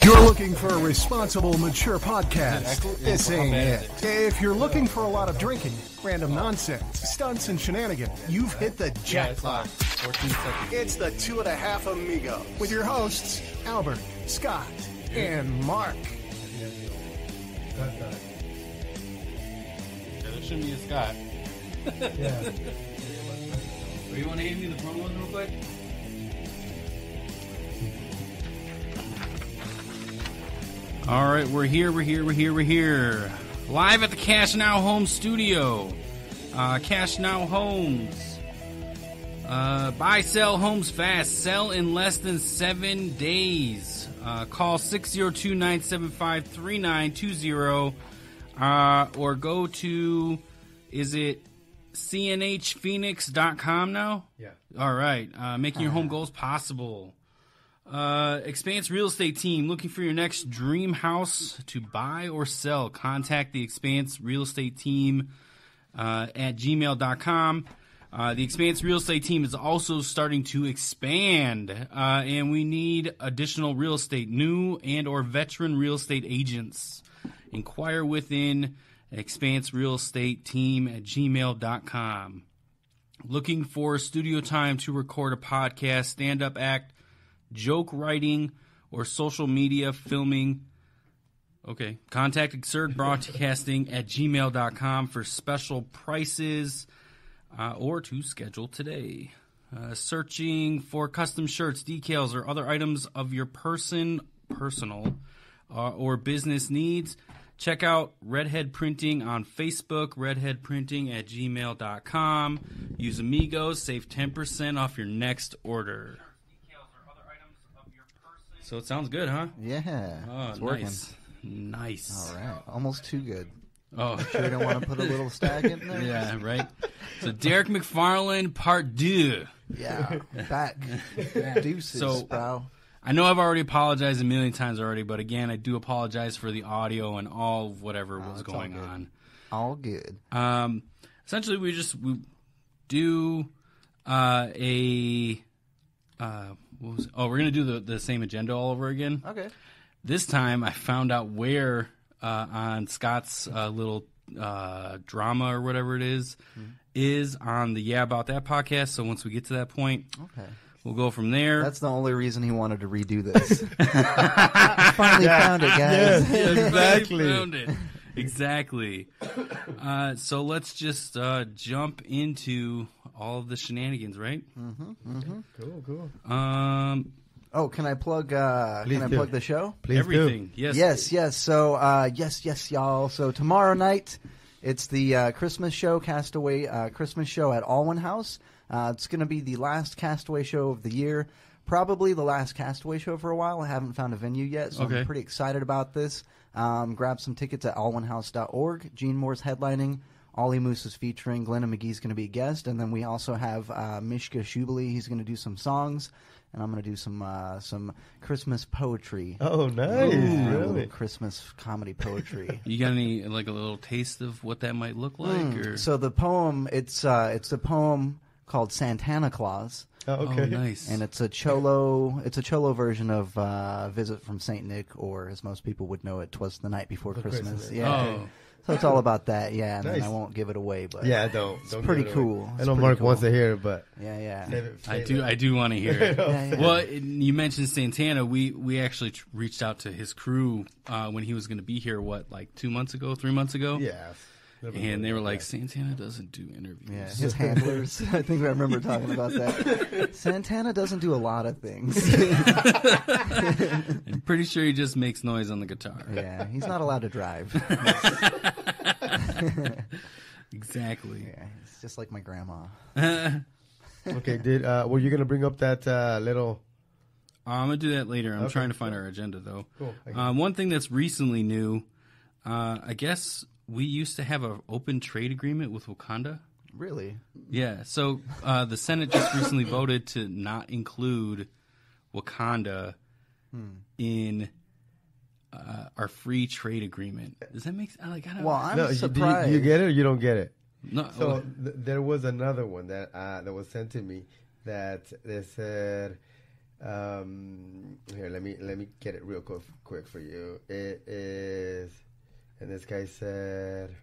you're looking for a responsible, mature podcast, this ain't it. If you're looking for a lot of drinking, random nonsense, stunts, and shenanigans, you've hit the jackpot. 14 seconds. It's the 2.5 Amigo with your hosts, Albert, Scott, and Mark. There shouldn't be a Scott. Yeah. Or you want to hand me the front one real quick? All right, we're here. Live at the Cash Now Homes studio. Cash Now Homes. Buy, sell homes fast. Sell in less than 7 days. Call 602-975-3920. Or go to, is it cnhphoenix.com now? Yeah. All right. Making your home goals possible. Expanse Real Estate Team, looking for your next dream house to buy or sell. Contact the Expanse Real Estate Team at gmail.com. The Expanse Real Estate Team is also starting to expand, and we need additional real estate, new and or veteran real estate agents. Inquire within Expanse Real Estate Team at gmail.com. Looking for studio time to record a podcast, stand-up act, joke writing, or social media filming. Okay. Contact Absurd Broadcasting at gmail.com for special prices or to schedule today. Searching for custom shirts, decals, or other items of your personal or business needs. Check out Redhead Printing on Facebook, redheadprinting at gmail.com. Use Amigos, save 10% off your next order. So it sounds good, huh? Yeah. Oh, it's working. Nice. All right. Almost too good. Oh, Sure you don't want to put a little stag in there? yeah, right. So Derek McFarland, part 2. Yeah. Back. Deuces, So- bro. I know I've already apologized a million times already, but again, I do apologize for the audio and all of whatever was it's going all good. on. All good. Essentially, we do what was it? Oh, we're gonna do the same agenda all over again. Okay. This time, I found out where on Scott's little drama or whatever it is on the Yeah About That podcast. So once we get to that point, Okay. we'll go from there. That's the only reason he wanted to redo this. I finally found it, guys. Exactly. Found it. Exactly. So let's just jump into all of the shenanigans, right? Cool. Oh, can I plug? Please do. Plug the show? Please Everything. do. Yes. Yes. So, yes, y'all. So tomorrow night, it's the Christmas show, Castaway Christmas show at Alwyn House. It's going to be the last Castaway show of the year. Probably the last Castaway show for a while. I haven't found a venue yet, so Okay. I'm pretty excited about this. Grab some tickets at alwynhouse.org. Gene Moore's headlining. Ollie Moose is featuring. Glenna McGee's going to be a guest. And then we also have Mishka Shubali. He's going to do some songs. And I'm going to do some Christmas poetry. Oh, nice. A Really? little Christmas comedy poetry. You got any a little taste of what that might look like? Or So the poem, it's a poem called Santana Claus. Oh, okay. Oh, nice. And it's a cholo version of Visit from St. Nick, or as most people would know it, 'Twas the Night Before Christmas. Christmas. Yeah. Oh. So it's all about that, yeah, and then Nice. I won't give it away, but Yeah, don't. pretty give it away. cool. I It's know pretty Mark cool. wants to hear it, but yeah. save it. I do want to hear it. Yeah. Well, you mentioned Santana. We actually reached out to his crew when he was going to be here. What, like 3 months ago? Yeah. And they were like, Santana doesn't do interviews. Yeah, his handlers. I think I remember talking about that. Santana doesn't do a lot of things. I'm pretty sure he just makes noise on the guitar. Yeah, he's not allowed to drive. Exactly. Yeah, it's just like my grandma. Okay, were you going to bring up that little... I'm going to do that later. I'm Okay, trying to find our agenda, though. Cool. One thing that's recently new, I guess we used to have an open trade agreement with Wakanda. Really? Yeah, so the Senate just recently voted to not include Wakanda in our free trade agreement. Does that make sense? Like, I don't Well, I'm No, surprised. do you get it or you don't get it? no, So there was another one that was sent to me that they said Here, let me get it real quick for you. It is, and this guy said.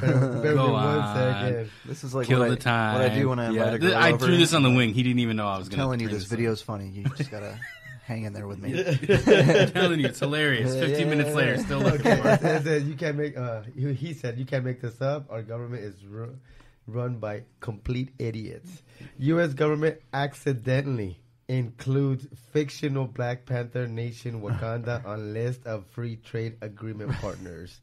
Bear Go with me on. 1 second. This is like Kill what the time. what I do when I invite a girl I over. threw this on the wing. He didn't even know I was I'm going to. telling you, this video's funny. You just gotta hang in there with me. I'm telling you, it's hilarious. 15 minutes later, still looking for it. It says you can't make. He said you can't make this up. Our government is run by complete idiots. U.S. government accidentally includes fictional Black Panther nation Wakanda on list of free trade agreement partners.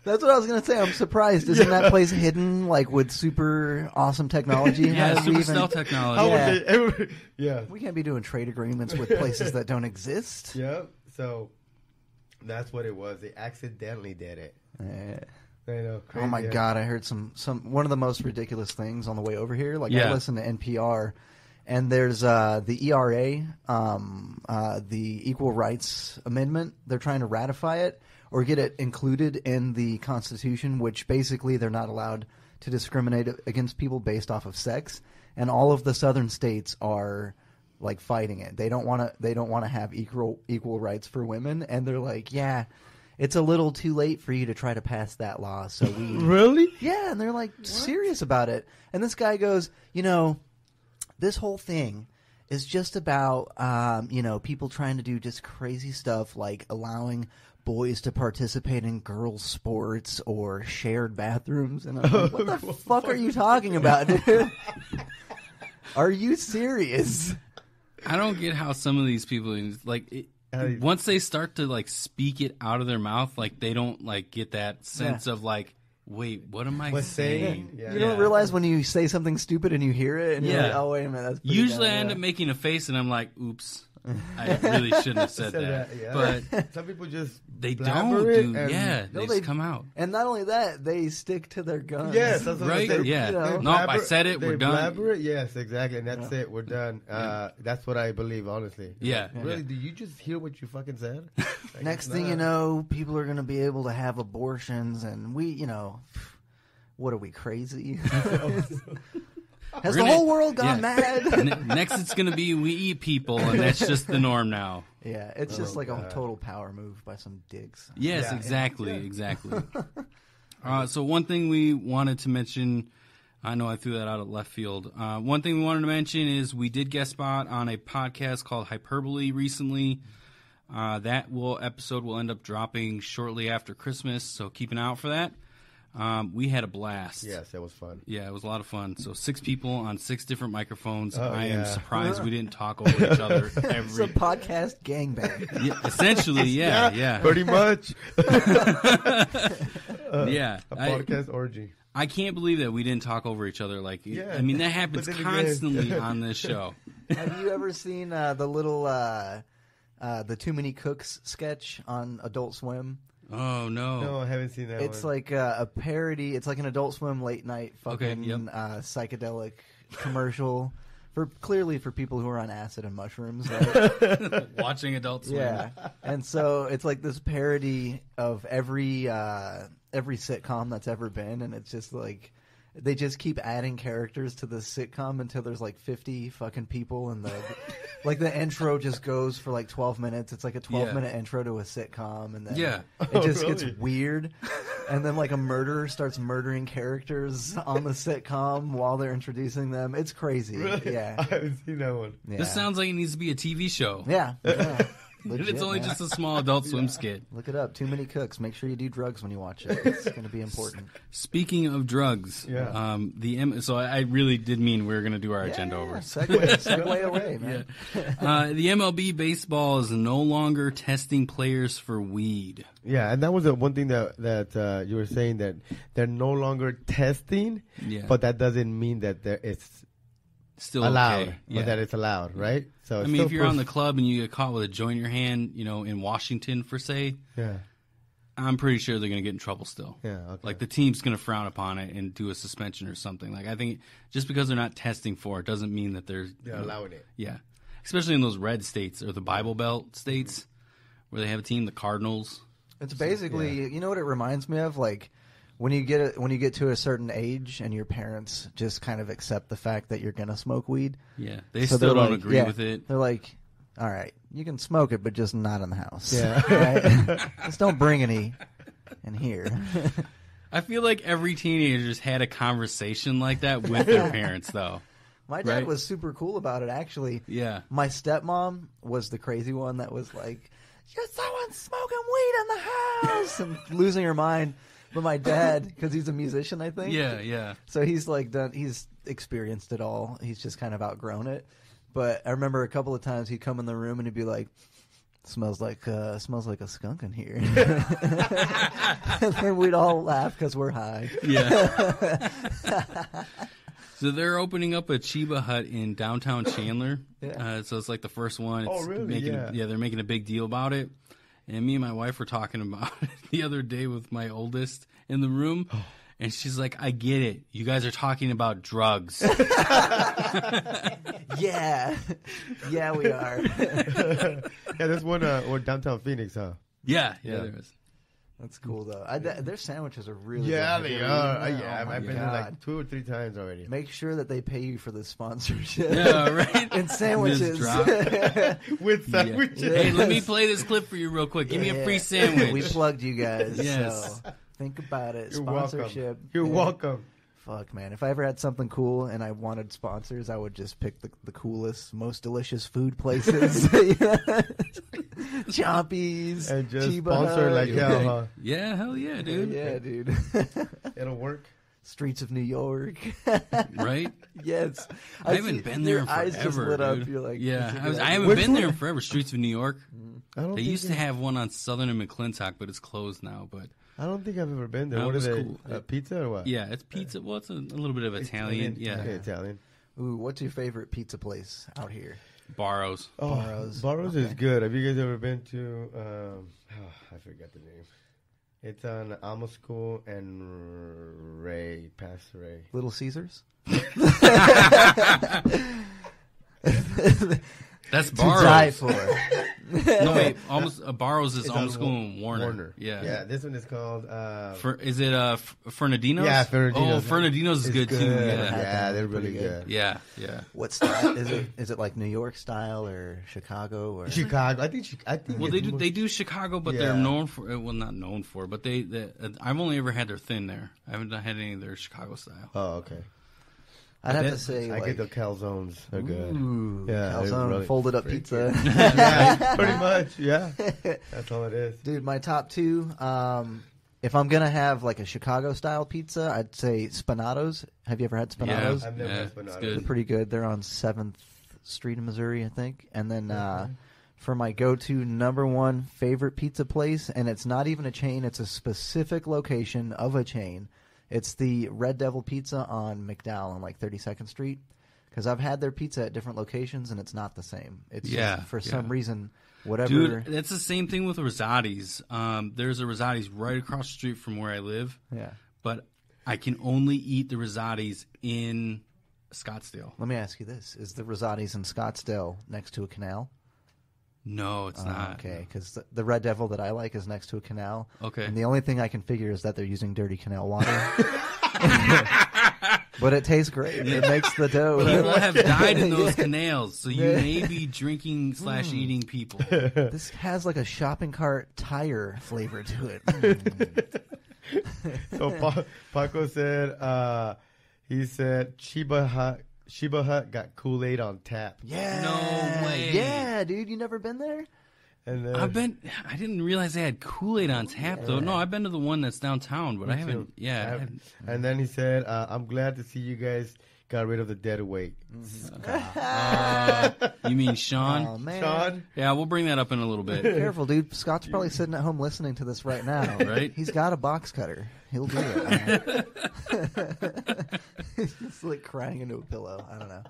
That's what I was gonna say. I'm surprised. Isn't that place hidden, like with super awesome technology? Yeah, How do we super stealth technology. How Yeah. would they ever? Yeah. We can't be doing trade agreements with places that don't exist. Yeah. So that's what it was. They accidentally did it. I know. Oh my crazy, god! I heard some one of the most ridiculous things on the way over here. Like Yeah. I listen to NPR, and there's the ERA, the Equal Rights Amendment. They're trying to ratify it or get it included in the Constitution, which basically they're not allowed to discriminate against people based off of sex. And all of the southern states are like fighting it. They don't want to have equal rights for women, and they're like, yeah. It's a little too late for you to try to pass that law, so we... Really? Yeah, and they're like serious about it. And this guy goes, this whole thing is just about, people trying to do just crazy stuff like allowing boys to participate in girls' sports or shared bathrooms. And I'm like, what the fuck are you talking about, dude? Are you serious? I don't get how some of these people, once they start to, speak it out of their mouth, they don't, get that sense of, wait, what am I saying? Yeah. You don't realize when you say something stupid and you hear it, and you're like, oh, wait a minute, that's pretty Usually dumb, I end up making a face, and I'm like, oops. I really shouldn't have said that. Yeah. But some people just they blabber don't, it dude. and- Yeah, No, they they- just come out. And not only that, they stick to their guns. Yes, that's what Right? I said. Yeah. They Nope, I blabber- said it, they we're done. blabber it, yes, exactly, and that's it. We're done. That's what I believe, honestly. Yeah. Really? Yeah. Did you just hear what you fucking said? Next thing you know, people are going to be able to have abortions, and what are we, crazy? Has the whole world gone mad? Next, it's going to be we eat people, and that's just the norm now. Yeah, it's just like a total power move by some dicks. Yes, Yeah. exactly. So one thing we wanted to mention, I know I threw that out of left field. One thing we wanted to mention is we did guest spot on a podcast called Hyperbole recently. That episode will end up dropping shortly after Christmas, so keep an eye out for that. We had a blast. Yes, it was fun. Yeah, it was a lot of fun. So 6 people on 6 different microphones. Oh, I am yeah. surprised we didn't talk over each other It's a every. podcast gangbang. Yeah, essentially, yeah. Pretty much. Yeah. A podcast orgy. I can't believe that we didn't talk over each other. Yeah. I mean, that happens But then again- constantly on this show. Have you ever seen the little the Too Many Cooks sketch on Adult Swim? Oh, no. No, I haven't seen that It's one. like a parody. It's like an Adult Swim late night fucking yep. psychedelic commercial clearly for people who are on acid and mushrooms. Right? Watching Adult Swim. Yeah, and so it's like this parody of every sitcom that's ever been, and it's just like they just keep adding characters to the sitcom until there's like 50 fucking people, and the intro just goes for like 12 minutes. It's like a 12-minute intro to a sitcom, and then it just gets weird. And then like a murderer starts murdering characters on the sitcom while they're introducing them. It's crazy. Really? Yeah. I haven't seen that one. Yeah. This sounds like it needs to be a TV show. Yeah. And Legit, it's only man. just a small Adult Swim skit. Look it up. Too Many Cooks. Make sure you do drugs when you watch it. It's going to be important. Speaking of drugs, Yeah. so I really did mean we were going to do our agenda over. Segue away, man. The MLB baseball is no longer testing players for weed. Yeah, and that was the one thing that you were saying, that they're no longer testing, Yeah. but that doesn't mean that it's Still allowed, okay. Yeah. or that it's allowed, right? So I it's mean, still if you're on the club and you get caught with a joint in your hand, in Washington, for say, yeah, I'm pretty sure they're going to get in trouble still. Yeah, okay. Like the team's going to frown upon it and do a suspension or something. Like I think just because they're not testing for it doesn't mean that they're allowing it. Yeah, especially in those red states or the Bible Belt states where they have a team, the Cardinals. It's basically, you know what it reminds me of? Like when you get to a certain age and your parents just kind of accept the fact that you're gonna smoke weed. Yeah, they still don't agree with it. They're like, all right, you can smoke it, but just not in the house. Yeah. Right? Just don't bring any in here. I feel like every teenager's had a conversation like that with their parents, though. My dad Right? was super cool about it, actually. Yeah. My stepmom was the crazy one that was like, someone's smoking weed in the house and losing her mind. But my dad, because he's a musician, I think. Yeah. So he's he's experienced it all. He's just kind of outgrown it. But I remember a couple of times he'd come in the room and he'd be like, smells like a skunk in here. And then we'd all laugh because we're high. Yeah. So they're opening up a Chiba Hut in downtown Chandler. Yeah. So it's like the first one. It's Oh, really? They're making a big deal about it. And me and my wife were talking about it the other day with my oldest in the room. And she's like, I get it. You guys are talking about drugs. Yeah. Yeah, we are. Yeah, there's one or downtown Phoenix, huh? Yeah, there is. That's cool, though. Their sandwiches are really Yeah, good. they Have you are. ever eaten them? I've Oh, been my there like God. 2 or 3 times already. Make sure that they pay you for the sponsorship. Yeah, right. And sandwiches. Just drop. With Yeah. sandwiches. Hey, let me play this clip for you real quick. Give me a free We sandwich. plugged you guys. Yes. So think about it. You're Sponsorship. welcome. You're Yeah. welcome. Fuck, man. If I ever had something cool and I wanted sponsors, I would just pick the coolest, most delicious food places. Chompies. And just Chiba sponsor Hut. like hell, huh? Yeah, hell yeah, dude. Yeah, dude. It'll work. Streets of New York. Right? Yes. I haven't been there your in eyes forever. just lit dude. up. You're like, yeah, this is I haven't Which been there one? in forever. Streets of New York. I don't They think used to have one on Southern and McClintock, but it's closed now. But I don't think I've ever been there. No, What it is was it? cool. Pizza or what? yeah, it's pizza. Well, it's a little bit of Italian. Yeah, Okay, Italian. Ooh, what's your favorite pizza place out here? Barrows. Oh, Barrows. Barrows is good. Have you guys ever been to? I forgot the name. It's on Alma School and Ray, past Ray. Little Caesars? That's To die Barrows. for. No wait, almost Barrows is It's almost on school in Warner. Yeah. Yeah. This one is called. Is it Fernandino's? Yeah, Fernandino's. Oh, Fernandino's is It's good too. good. Yeah. Yeah, they're really Pretty good. Yeah. What style is it? Is it like New York style or Chicago or Chicago. I think. Well, it's more- they do Chicago, but Yeah. they're known for not known for, but I've only ever had their thin there. I haven't had any of their Chicago style. Oh, okay. I'd have to That's- say I like get the calzones. They're good. ooh, Yeah, they're calzone, really folded up freaking pizza. Yeah, pretty much. Yeah, that's all it is. Dude, my top two. If I'm gonna have like a Chicago style pizza, I'd say Spanatos. Have you ever had Spanatos? I've never had it's Spanatos. They're good. pretty good. They're on 7th Street in Missouri, I think. And then for my go-to number one favorite pizza place, and it's not even a chain, it's a specific location of a chain. It's the Red Devil Pizza on McDowell on like 32nd Street. Because I've had their pizza at different locations, and it's not the same. It's just, for some reason, whatever. Dude, that's the same thing with Rosati's. There's a Rosati's right across the street from where I live. Yeah. But I can only eat the Rosati's in Scottsdale. Let me ask you this. Is the Rosati's in Scottsdale next to a canal? No, it's not. Okay, because the Red Devil that I like is next to a canal. Okay. And the only thing I can figure is that they're using dirty canal water. But it tastes great. It makes the dough. People have died in those Yeah. canals, so you may be drinking / eating people. This has like a shopping cart tire flavor to it. So Paco said, he said Chiba Hut got Kool-Aid on tap. Yeah. No way. Yeah, dude. You never been there? And then I didn't realize they had Kool-Aid on tap though. No, I've been to the one that's downtown, but I too. haven't. Yeah. I haven't. And then he said, I'm glad to see you guys got rid of the dead weight. You mean Sean? Oh, man. Sean? Yeah, we'll bring that up in a little bit. Careful, dude. Scott's probably sitting at home listening to this right now. Right? He's got a box cutter. He'll do it. He's just like crying into a pillow. I don't know.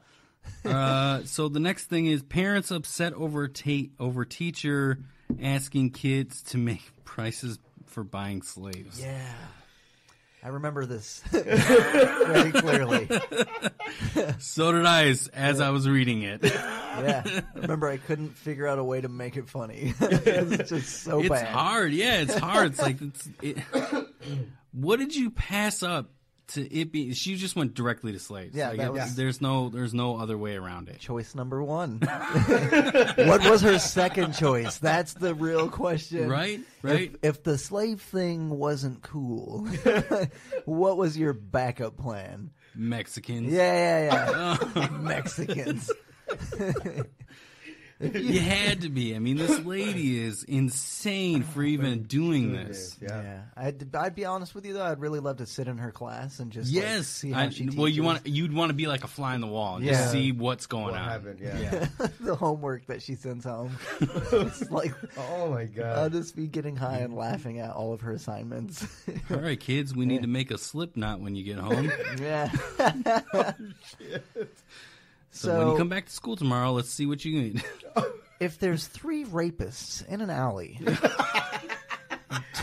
So the next thing is parents upset over teacher asking kids to make prices for buying slaves. Yeah. I remember this very clearly. So did I as I was reading it. Yeah. I remember I couldn't figure out a way to make it funny. It's just so It's bad. hard. Yeah, it's hard. It's like What did you pass up to it be? She just went directly to slaves. Yeah, Like, that was- there's no other way around it. Choice number 1. What was her second choice? That's the real question. Right. If the slave thing wasn't cool, what was your backup plan? Mexicans. Yeah. Mexicans. You had to be. I mean, this lady is insane for even doing this. Yeah. I'd be honest with you though. I'd really love to sit in her class and just Yes. see how she teaches. Well, you'd want to be like a fly on the wall and Yeah. just see what's going What on. happened? Yeah. the homework that she sends home. It's like Oh my I'll God. just be getting high and laughing at all of her assignments. All right, kids, we need to make a slip knot when you get home. Yeah. So when you come back to school tomorrow, let's see what you need. If there's 3 rapists in an alley,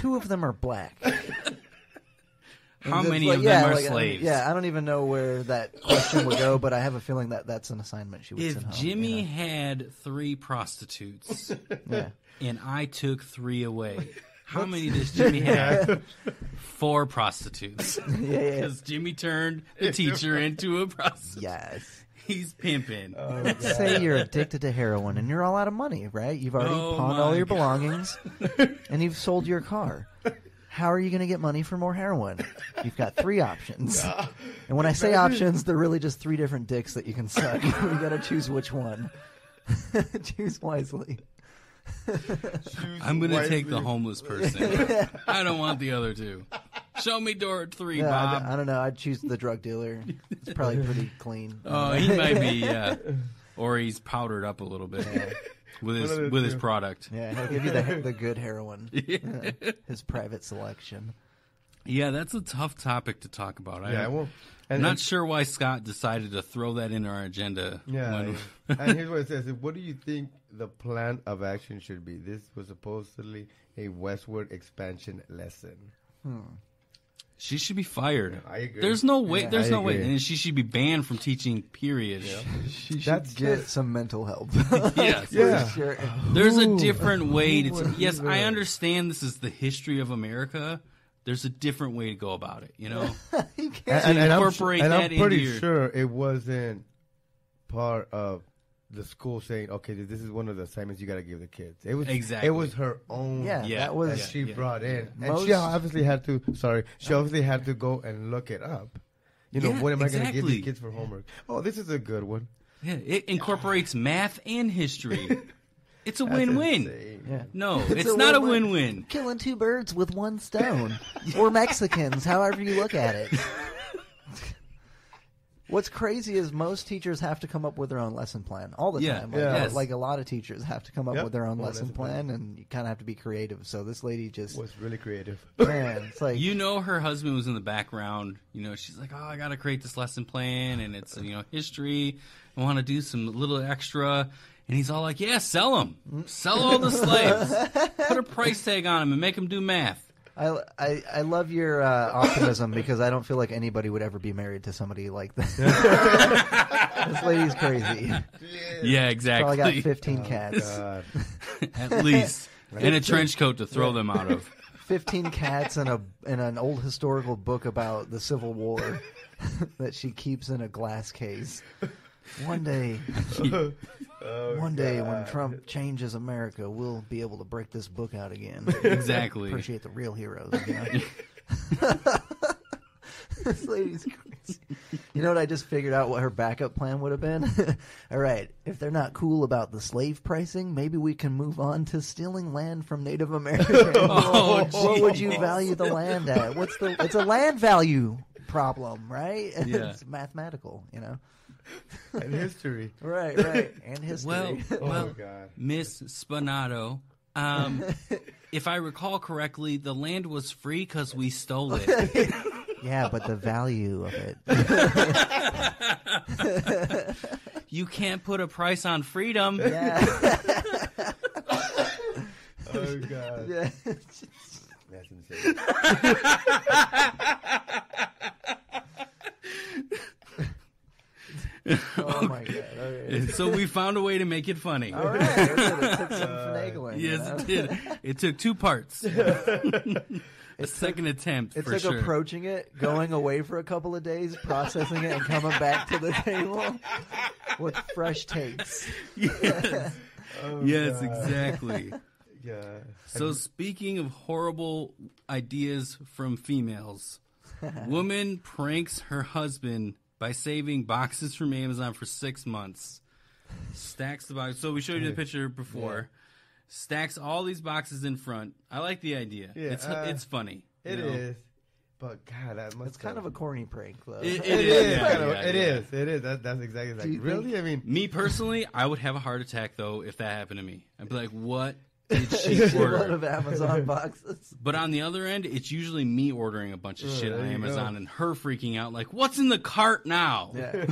2 of them are black. How It's many like, of them are like, slaves? I don't even know where that question would go, but I have a feeling that that's an assignment she would send If home. Jimmy had 3 prostitutes Yeah. and I took 3 away, how many does Jimmy have? 4 prostitutes. Yeah. Because Jimmy turned the teacher into a prostitute. Yes. He's pimping. Let's say you're addicted to heroin and you're all out of money, right? You've already Oh pawned my all your God. belongings and you've sold your car. How are you going to get money for more heroin? You've got 3 options. And when I say options, they're really just 3 different dicks that you can suck. You got to choose which one. Choose wisely. I'm going to take the homeless person. I don't want the other 2. Show me door 3, Yeah, Bob. I don't know. I'd choose the drug dealer. It's probably pretty clean. Oh, he might be, yeah. Or he's powdered up a little bit with his product. Yeah, he'll give you the good heroin. His private selection. Yeah, that's a tough topic to talk about. Well, I'm not sure why Scott decided to throw that in our agenda. Yeah. And here's what it says. What do you think the plan of action should be? This was supposedly a westward expansion lesson. She should be fired. I agree. There's no way. Yeah, there's I no way. agree. And she should be banned from teaching, period. She should That's get just- some mental help. Yes. Yeah. For sure. There's a different way to. Yes, do I that? understand this is the history of America. There's a different way to go about it, you know? You can't. And I'm incorporate and that I'm into pretty your- sure it wasn't part of the school saying, okay, this is one of the assignments you got to give the kids. It was Exactly. It was her own. Yeah, Yeah. that was. that she brought in, and Most- she obviously had to. Sorry, she obviously had to go and look it up. You know, Yeah, what am I going to give exactly. these kids for homework? Oh, this is a good one. Yeah, it incorporates math and history. It's a That's win-win. insane. Yeah. No, it's not a win-win. Killing 2 birds with 1 stone. Or Mexicans, however you look at it. What's crazy is most teachers have to come up with their own lesson plan all the Yeah, time. yeah. Yes. Like a lot of teachers have to come up Yep. with their own Own lesson lesson plan, and you kind of have to be creative. So this lady just, Was really creative. man, it's like, You know, her husband was in the background. You know, she's like, "Oh, I got to create this lesson plan, and it's history. I want to do some little extra." And he's all like, "Yeah, sell them. Sell all the slaves. Put a price tag on them and make them do math." I love your optimism because I don't feel like anybody would ever be married to somebody like that. This lady's crazy. Yeah, exactly. Probably got 15 cats. God. At least, and a trench coat to throw them out of. 15 cats and an old historical book about the Civil War that she keeps in a glass case. One day, when Trump changes America, we'll be able to break this book out again. Exactly. Appreciate the real heroes. You know? This lady's crazy. You know what? I just figured out what her backup plan would have been. All right, if they're not cool about the slave pricing, maybe we can move on to stealing land from Native Americans. Oh, What would you geez. value the land at? It's a land value problem, right? Yeah. It's mathematical, you know. And history. Right, and history. Well, Oh, God. Miss Spinato, if I recall correctly, the land was free because we stole it. yeah, but the value of it. You can't put a price on freedom. Yeah. Oh, God. Yeah. That's insane. Oh my god. Okay. So we found a way to make it funny. All right. It took some finagling. Yes, you know? it did. It took 2 parts. a second attempt. It's for like sure. approaching it, going away for a couple of days, processing it, and coming back to the table with fresh takes. Yes, yes, exactly. Yeah. So speaking of horrible ideas from females, woman pranks her husband by saving boxes from Amazon for 6 months. Stacks the box. So we showed you the picture before. Yeah. Stacks all these boxes in front. I like the idea. Yeah, it's funny. It is. But God, that must. It's kind of a corny prank, though. It is. It is. That's exactly like. Really? I mean, me personally, I would have a heart attack though if that happened to me. I'd be like, "What did she order?" A lot of Amazon boxes. But on the other end, it's usually me ordering a bunch of shit on Amazon and her freaking out, like, "What's in the cart now?" Yeah.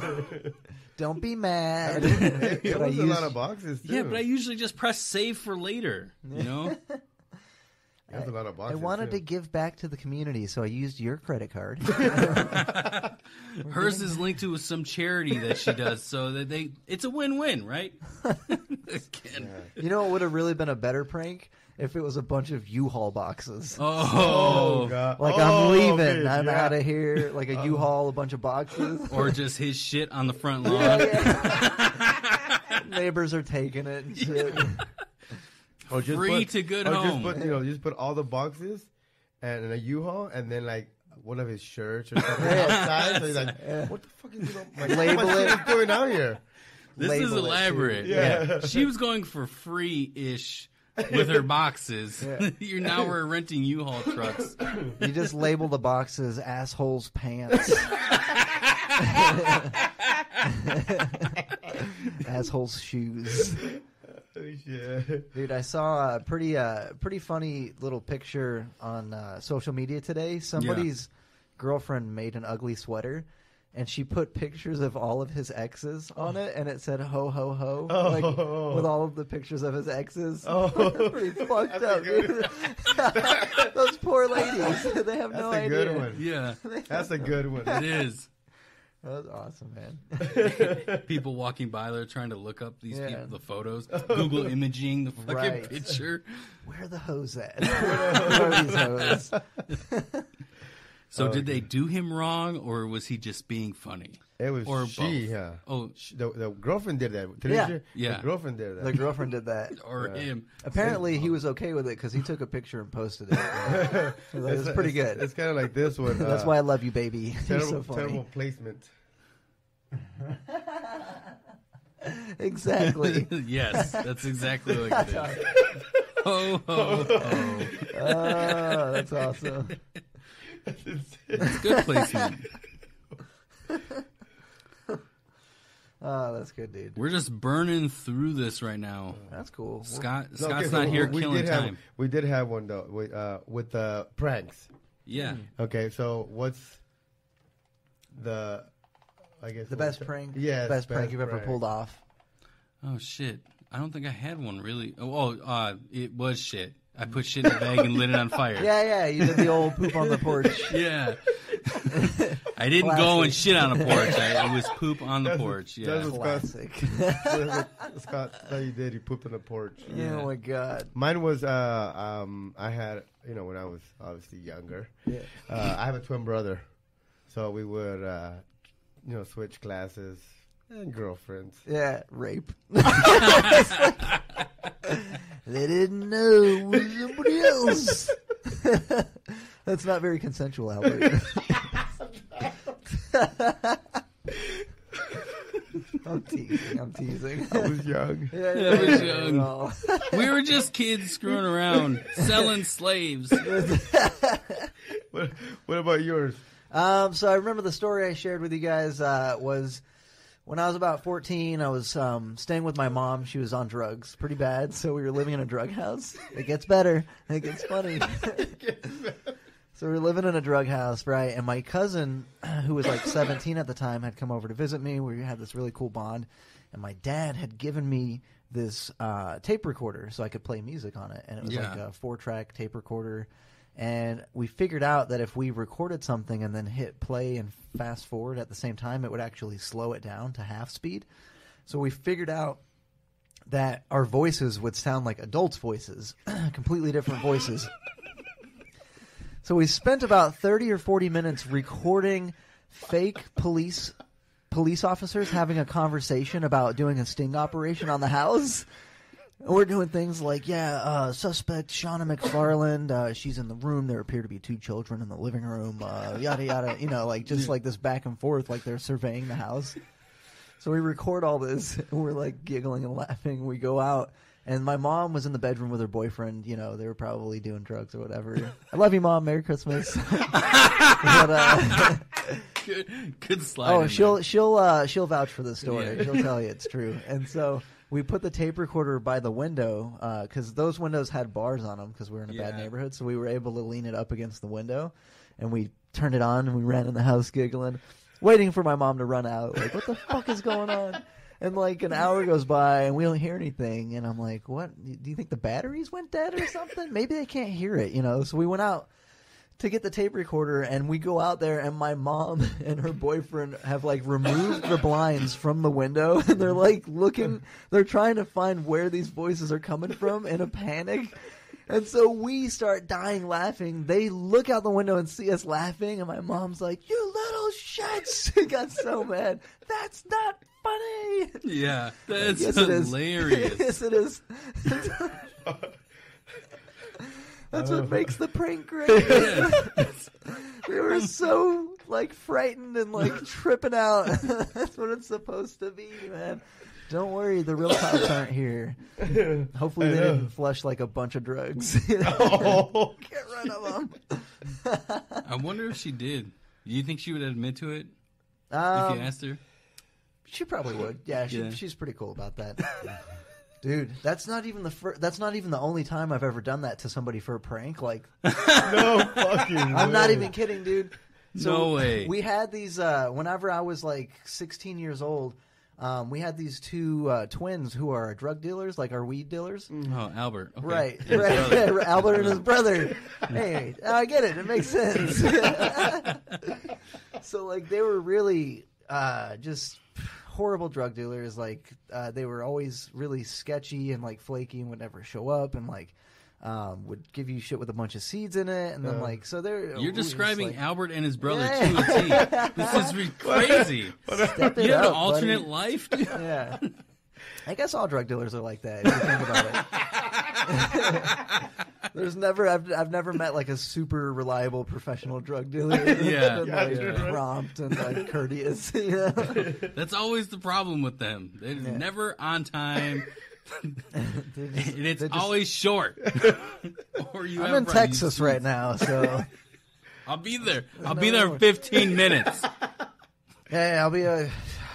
Don't be mad. It was a lot of boxes, too. Yeah, but I usually just press save for later, you know? That's a lot of boxes, I wanted to give back to the community, so I used your credit card. Hers is linked to some charity that she does, so that it's a win-win, right? You know what would have really been a better prank? If it was a bunch of U-Haul boxes. Oh, God. Like, I'm leaving. I'm out of here. Like a U-Haul, a bunch of boxes. Or just his shit on the front lawn. Neighbors are taking it and shit. Or just free to good home. Just put all the boxes and in a U-Haul, and then like one of his shirts or something outside. So he's like, "What the fuck is he label it doing out here?" This is elaborate. Yeah, she was going for free-ish with her boxes. Yeah. Now we're renting U-Haul trucks. You just label the boxes "assholes pants." Assholes shoes. Yeah. Dude, I saw a pretty funny little picture on social media today. Somebody's girlfriend made an ugly sweater, and she put pictures of all of his exes on it, and it said "ho ho ho," like with all of the pictures of his exes. Pretty fucked up, dude. Those poor ladies, they have no idea. That's a good one. Yeah, that's a good one. It is. That was awesome, man. People walking by, they're trying to look up these people, the photos, Google imaging the fucking picture. Where are the hoes at? Where are these hoes? So did they do him wrong, or was he just being funny? It was or she. Both? Yeah. Oh, the girlfriend did that. Yeah. The girlfriend did that. The girlfriend did that. Or him. Apparently, he was okay with it because he took a picture and posted it. It's pretty good. It's kind of like this one. That's why I love you, baby. Terrible, so funny. Terrible placement. Exactly. Yes, that's exactly like it is. Ho, ho, ho. Oh, that's awesome. It's good placement. Oh, that's good, dude. We're just burning through this right now. That's cool. Scott's not here killing time. We did have one, though, with the pranks. Yeah. Okay, so what's the best prank? Yeah, best prank you've ever pulled off. Oh, shit. I don't think I had one, really. It was shit. I put shit in a bag and lit it on fire. Yeah, you did the old poop on the porch. Yeah. I didn't go and shit on a porch. It was poop on the porch. Yeah. That's classic. Scott, that you did. You pooped on the porch. Yeah. Oh my God. Mine was I had when I was obviously younger. Yeah. I have a twin brother, so we would switch classes and girlfriends. Yeah, rape. They didn't know it was somebody else. That's not very consensual, Albert. I'm teasing. I was young. Yeah, I was young. We were just kids screwing around, selling slaves. What about yours? So I remember the story I shared with you guys was when I was about 14, I was staying with my mom. She was on drugs pretty bad, so we were living in a drug house. It gets better. It gets funny. So we were living in a drug house, right? And my cousin, who was like 17 at the time, had come over to visit me. We had this really cool bond. And my dad had given me this tape recorder so I could play music on it. And it was like a 4-track tape recorder. And we figured out that if we recorded something and then hit play and fast forward at the same time, it would actually slow it down to half speed. So we figured out that our voices would sound like adults' voices, completely different voices. So we spent about 30 or 40 minutes recording fake police officers having a conversation about doing a sting operation on the house. We're doing things like, suspect Shauna McFarland, she's in the room. There appear to be 2 children in the living room, yada, yada. You know, like just like this back and forth, like they're surveying the house. So we record all this, and we're like giggling and laughing. We go out, and my mom was in the bedroom with her boyfriend. You know, they were probably doing drugs or whatever. I love you, Mom. Merry Christmas. But, good slide. Oh, she'll vouch for this story. Yeah. She'll tell you it's true. And so we put the tape recorder by the window because those windows had bars on them because we were in a bad neighborhood. So we were able to lean it up against the window, and we turned it on, and we ran in the house giggling, waiting for my mom to run out. Like, what the fuck is going on? And like an hour goes by, and we don't hear anything. And I'm like, what? Do you think the batteries went dead or something? Maybe they can't hear it, you know? So we went out to get the tape recorder, and we go out there, and my mom and her boyfriend have like removed the blinds from the window, and they're like looking, they're trying to find where these voices are coming from in a panic. And so we start dying laughing. They look out the window and see us laughing, and my mom's like, "You little shits!" She got so mad. That's not funny. Yeah, that's yes, hilarious. Yes, it is. That's what makes the prank great. We were so like frightened and like tripping out. That's what it's supposed to be, man. Don't worry, the real cops aren't here. Hopefully they didn't flush like a bunch of drugs. Oh. Get rid of them. I wonder if she did. Do you think she would admit to it if you asked her? She probably would. Yeah, she's pretty cool about that. Dude, that's not even the only time I've ever done that to somebody for a prank. Like, no fucking I'm not even kidding, dude. So no way. We had these whenever I was like 16 years old. We had these 2 twins who are drug dealers, like our weed dealers. Oh, Albert. Okay. Right. Yeah, Albert and his brother. Hey, I get it. It makes sense. So, like, they were really just horrible drug dealers. Like, they were always really sketchy and, like, flaky and would never show up and, like, would give you shit with a bunch of seeds in it. And then, like, so they're... You're describing like, Albert and his brother to a T. This is crazy. You have an alternate life, dude? Yeah. I guess all drug dealers are like that, if you think about it. There's never... I've never met, like, a super reliable professional drug dealer. Yeah. Like, prompt and, like, courteous. You know? That's always the problem with them. They're never on time. It's always short. I'm in Texas right now, so I'll be there. I'll be there in 15 minutes. Hey, I'll be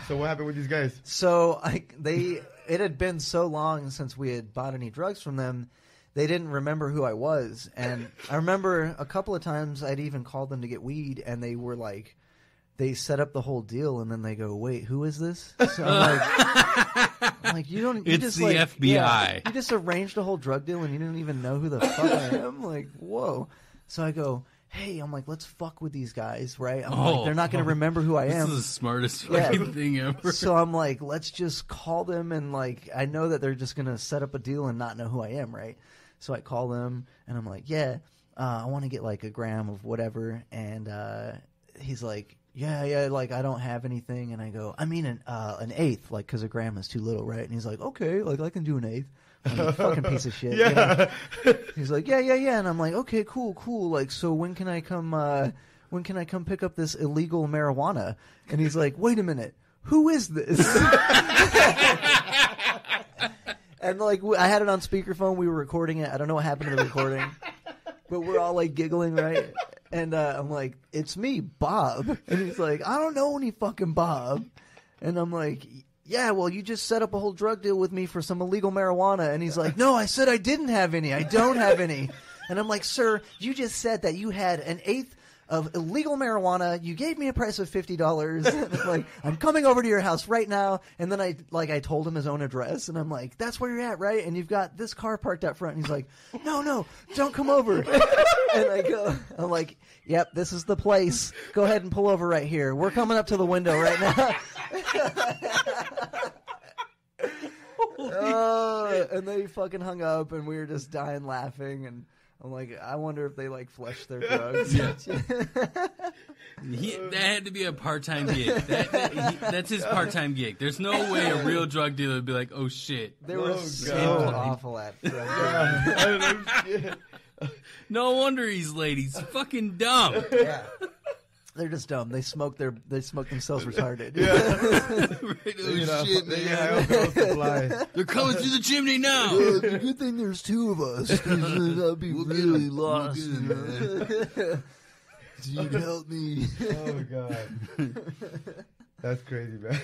So what happened with these guys? So it had been so long since we had bought any drugs from them. They didn't remember who I was, and I remember a couple of times I'd even called them to get weed, and they were like, they set up the whole deal, and then they go, "Wait, who is this?" So I'm like, you don't. You it's just, the like, FBI. Yeah, you just arranged a whole drug deal, and you didn't even know who the fuck I am. Like, whoa. So I go, hey, I'm like, let's fuck with these guys, right? I'm like, they're not going to remember who I am. This is the smartest fucking thing ever. So I'm like, let's just call them, and like, I know that they're just going to set up a deal and not know who I am, right? So I call them, and I'm like, I want to get like a gram of whatever, and he's like, yeah, like I don't have anything, and I go, I mean an eighth, like because a gram is too little, right? And he's like, okay, like I can do an eighth. I'm like, fucking piece of shit. Yeah. You know? He's like, yeah, and I'm like, okay, cool. Like, so when can I come pick up this illegal marijuana? And he's like, wait a minute, who is this? And like, I had it on speakerphone. We were recording it. I don't know what happened to the recording, but we're all like giggling, right? And I'm like, it's me, Bob. And he's like, I don't know any fucking Bob. And I'm like, yeah, well, you just set up a whole drug deal with me for some illegal marijuana. And he's like, no, I said I didn't have any. I don't have any. And I'm like, sir, you just said that you had an eighth of illegal marijuana. You gave me a price of $50. And I'm like, I'm coming over to your house right now. And then I told him his own address, and I'm like, that's where you're at, right? And you've got this car parked out front. And he's like, no, don't come over. And I'm like, yep, this is the place. Go ahead and pull over right here. We're coming up to the window right now. And then he fucking hung up, and we were just dying laughing. And I'm like, I wonder if they like flush their drugs. That had to be a part-time gig. That's his part-time gig. There's no way a real drug dealer would be like, oh shit. They were so awful at drugs. No wonder he's late. He's fucking dumb. Yeah. They're just dumb. They smoke themselves retarded. Right, oh shit, man. They're coming through the chimney now. Good thing there's two of us. I'd be really lost. Dude, help me. Oh god, that's crazy, man.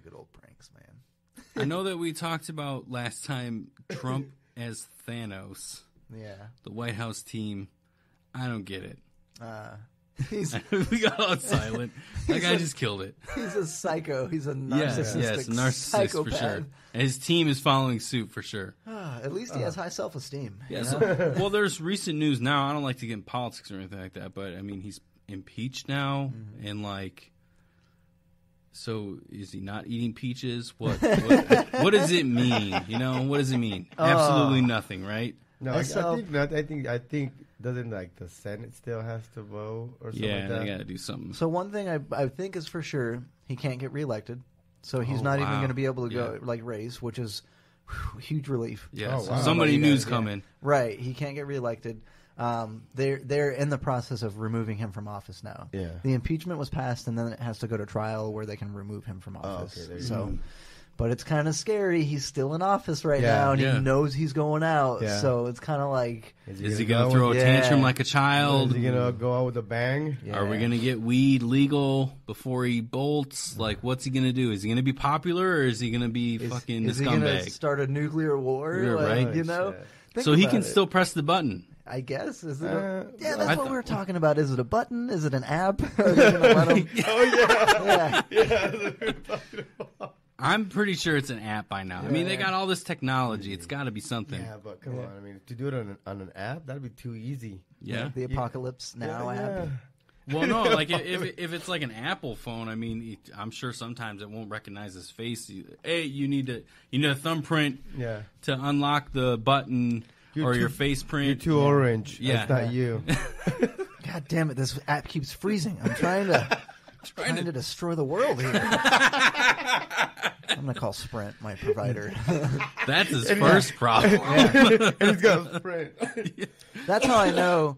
Good old pranks, man. I know that we talked about last time Trump as Thanos. Yeah. The White House team. I don't get it. We got all silent. That guy just killed it. He's a psycho. He's a narcissistic yes, narcissist psychopath. for sure. And his team is following suit for sure. At least he has high self-esteem. Yeah. So, well, there's recent news now. I don't like to get in politics or anything like that, but I mean, he's impeached now, and like, so is he not eating peaches? What does it mean? You know, what does it mean? Absolutely nothing, right? No, I think not. I think doesn't like the Senate still has to vote or something like that? They got to do something. So one thing I think is for sure, he can't get reelected. So he's not even going to be able to go race, which is huge relief. Yeah, so somebody new's coming. Right, he can't get reelected. They're in the process of removing him from office now. Yeah, the impeachment was passed, and then it has to go to trial where they can remove him from office. But it's kind of scary. He's still in office right now, and he knows he's going out. Yeah. So it's kind of like, is he going to throw a tantrum like a child? Is he going to go out with a bang? Yeah. Are we going to get weed legal before he bolts? Like, what's he going to do? Is he going to be popular, or is he going to be fucking is the he scumbag? Going to start a nuclear war? Right? You know. So he can still press the button. I guess. Is it that's what we were talking about. Is it a button? Is it an app? Are they going to let him? Yeah. I'm pretty sure it's an app by now. I mean, they got all this technology. It's got to be something. Yeah, but come on. I mean, to do it on an app, that'd be too easy. Yeah. The Apocalypse Now app. Well, no, like if it's like an Apple phone, I mean, I'm sure sometimes it won't recognize his face. Hey, you need a thumbprint to unlock the button your face print. You're too orange. Yeah. That's not you. God damn it, this app keeps freezing. I'm trying to destroy the world here. I'm going to call Sprint my provider. That's his first problem. And he's got Sprint. That's how I know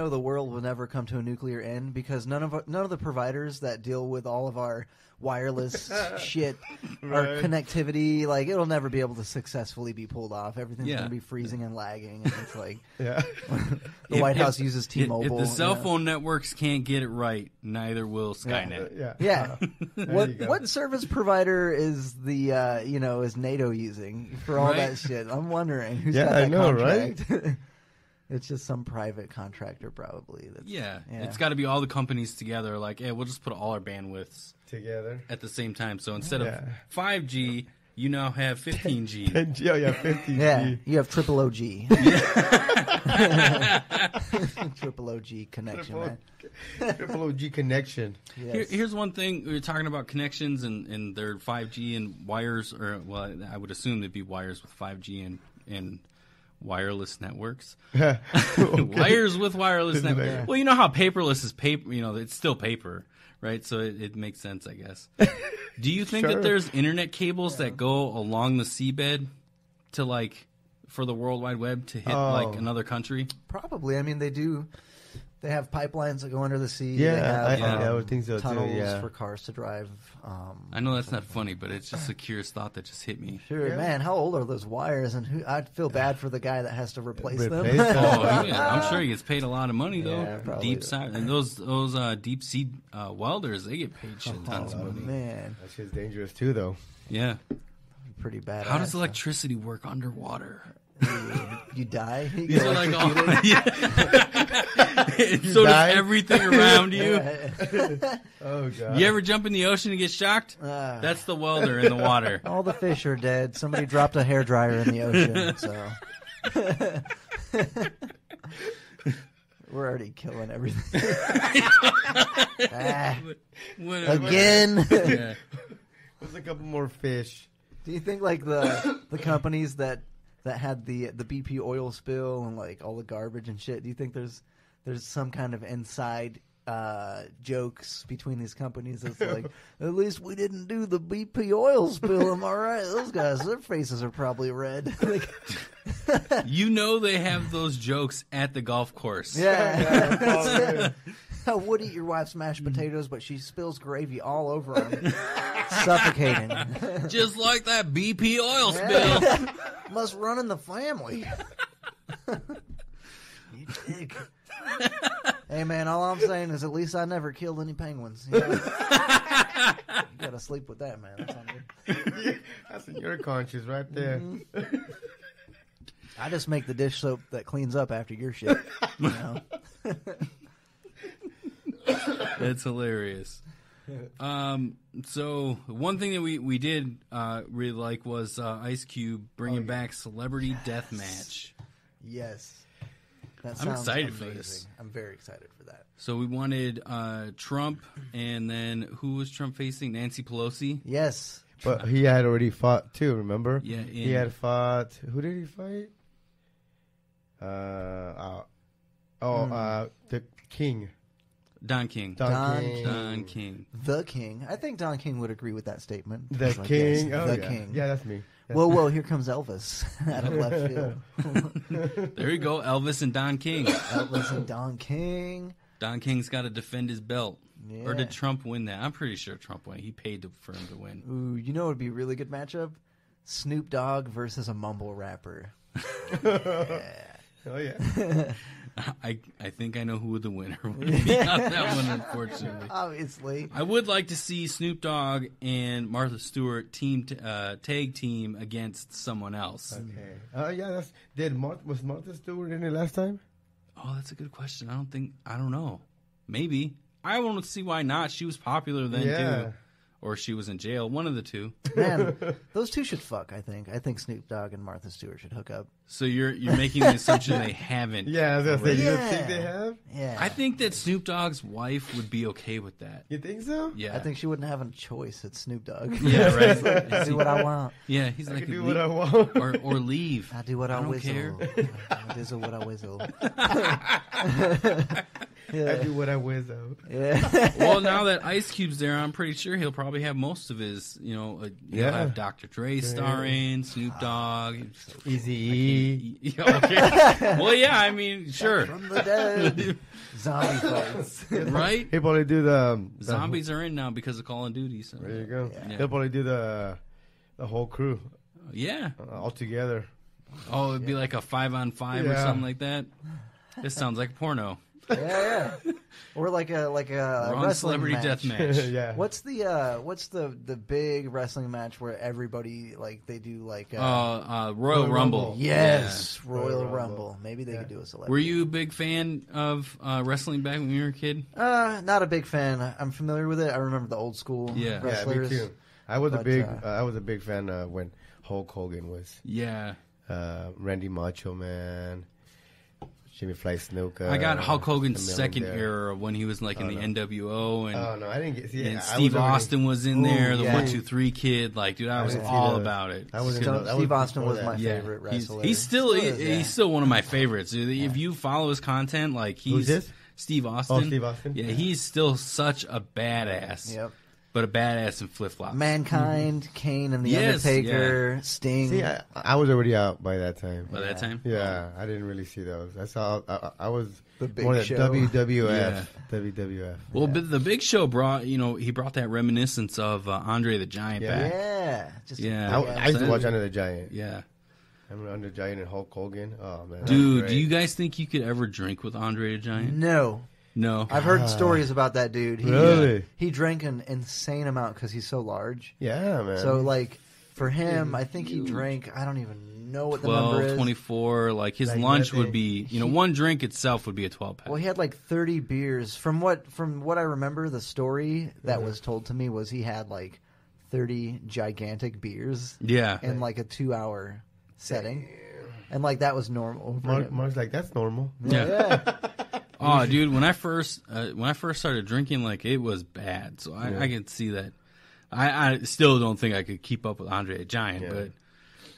the world will never come to a nuclear end, because none of the providers that deal with all of our wireless shit, our connectivity, like, it'll never be able to successfully be pulled off. Everything's going to be freezing and lagging, and it's like the White House uses T-Mobile. If the cell phone networks can't get it right, neither will Skynet. What service provider is is NATO using for all that shit? I'm wondering who's got that contract. Right? It's just some private contractor, probably. It's got to be all the companies together. Like, we'll just put all our bandwidths together at the same time. So instead of 5G, you now have 15G. 10G, 15G. Yeah, you have triple OG. Triple OG connection, man. Triple OG connection. Yes. Here's one thing. We were talking about connections and their 5G and wires, or, well, I would assume it'd be wires with 5G and wireless networks. Wires with wireless networks. Well, you know how paperless is paper, it's still paper, right? So it makes sense, I guess. Do you think that there's internet cables that go along the seabed to, like, for the World Wide Web to hit like another country? Probably. I mean, they do. They have pipelines that go under the sea. Yeah, they have, I would think so tunnels too. Yeah. for cars to drive. I know that's not funny, but it's just a curious thought that just hit me. Sure, man. How old are those wires? And I'd feel bad for the guy that has to replace them. I'm sure he gets paid a lot of money though. And those deep sea welders, they get paid shit tons of money. Man, that shit's dangerous too, though. Yeah, pretty bad. How does electricity work underwater? You die. So like so does everything around you. Oh god! You ever jump in the ocean and get shocked? That's the welder in the water. All the fish are dead. Somebody dropped a hairdryer in the ocean. So we're already killing everything. Again. There's a couple more fish. Do you think like the companies that that had the BP oil spill and like all the garbage and shit? Do you think there's some kind of inside jokes between these companies? It's like, at least we didn't do the BP oil spill. Am I right? Those guys, their faces are probably red. Like, You know they have those jokes at the golf course. yeah. I would eat your wife's mashed potatoes, but she spills gravy all over them, suffocating. Just like that BP oil spill. Must run in the family. You dick. Hey, man, all I'm saying is at least I never killed any penguins. You know? You gotta sleep with that, man. That's on you. That's in your conscience right there. Mm-hmm. I just make the dish soap that cleans up after your shit. You know? That's hilarious. So one thing that we did really like was Ice Cube bringing back Celebrity Deathmatch. Yes. That I'm sounds excited for amazing. this. I'm very excited for that. So we wanted Trump, and then who was Trump facing? Nancy Pelosi. Yes. But he had already fought too, remember? Yeah, He had fought. Who did he fight? The King. Don King. Don King. Don King. The King. I think Don King would agree with that statement. The Like, King. yes, Oh, the yeah. King. Yeah, that's me. Whoa, here comes Elvis out of left field. There you go, Elvis and Don King. Elvis and Don King. Don King's got to defend his belt. Yeah. Or did Trump win that? I'm pretty sure Trump won. He paid for him to win. Ooh, you know what would be a really good matchup? Snoop Dogg versus a mumble rapper. Oh, yeah. I think I know who the winner would be on that one, unfortunately. Obviously. I would like to see Snoop Dogg and Martha Stewart tag team against someone else. Okay. Yeah, was Martha Stewart in it last time? Oh, that's a good question. I don't know. Maybe. I want to see why not. She was popular then too. Or she was in jail. One of the two. Man, those two should fuck, I think. I think Snoop Dogg and Martha Stewart should hook up. So you're making the assumption they haven't. Yeah, I was gonna say, you Yeah. don't think they have? Yeah. I think that Snoop Dogg's wife would be okay with that. You think so? Yeah. I think she wouldn't have a choice. It's Snoop Dogg. Yeah, right. I do what I want. Yeah, he's I like can do leave- what I want. or leave. I do what I don't whistle. care. I whistle what I whistle. I do what I whiz out. Yeah. Well, now that Ice Cube's there, I'm pretty sure he'll probably have most of his, he'll have Dr. Dre starring, Snoop Dogg. Easy E. Okay. Well, yeah, I mean, sure. From the dead. Zombie fights. Right? He'll probably do the Zombies are in now because of Call of Duty. So. There you go. Yeah. He'll probably do the whole crew Yeah. all together. Oh, it'd be like a 5-on-5 or Yeah. something like that. This sounds like a porno. Yeah. Or like a Wrong wrestling celebrity match. death match. Yeah. What's the big wrestling match where everybody like they do like Royal Royal Rumble. Rumble. yes, Yeah. Royal Royal Rumble. Rumble. Maybe they could do a Yeah. celebrity. Were you a big fan of wrestling back when you were a kid? Not a big fan. I'm familiar with it. I remember the old school Yeah. wrestlers. Yeah, me too. I was a big fan when Hulk Hogan was Yeah. Randy Macho Man, Jimmy Fly Snuka. I got Hulk Hogan's Camille second there. era when he was like in the NWO and, Oh no, I didn't get. See, and I Steve was already- Austin was in there, the yeah. 1, 2, 3 kid. Like, dude, I was didn't see all those. about it. I wasn't- So that Steve was Austin before was my that. favorite wrestler. He's still is, yeah. he's still one of my favorites. Dude. If you follow his content, like Who's this? Steve Austin. Oh, Steve Austin? Yeah, he's still such a badass. Yep. But a badass in flip flops. Mankind, Kane, and the Yes, Undertaker, Sting. See, I was already out by that time. By that time, Yeah, I didn't really see those. I saw. I was The Big more at Show. WWF. Yeah. WWF. Well, but the Big Show brought he brought that reminiscence of Andre the Giant Yeah. back. Yeah. Just Yeah. I used to watch Under the Giant. Yeah, I remember Under the Giant and Hulk Hogan. Oh man, that was dude, great. do you guys think you could ever drink with Andre the Giant? No. No. I've heard stories about that dude. Really? He drank an insane amount because he's so large. Yeah, man. So, like, for him, I think he drank, I don't even know what the number 12, is. 24, like his Like lunch that would thing. be, one drink itself would be a 12 pack. Well, he had like 30 beers. From what I remember, the story that was told to me was he had like 30 gigantic beers Yeah. in like a 2-hour setting. And like that was normal. for him. Mark's like, that's normal. Yeah. Oh, dude, when I first started drinking, like it was bad. So I can see that. I still don't think I could keep up with Andre the Giant, Yeah. but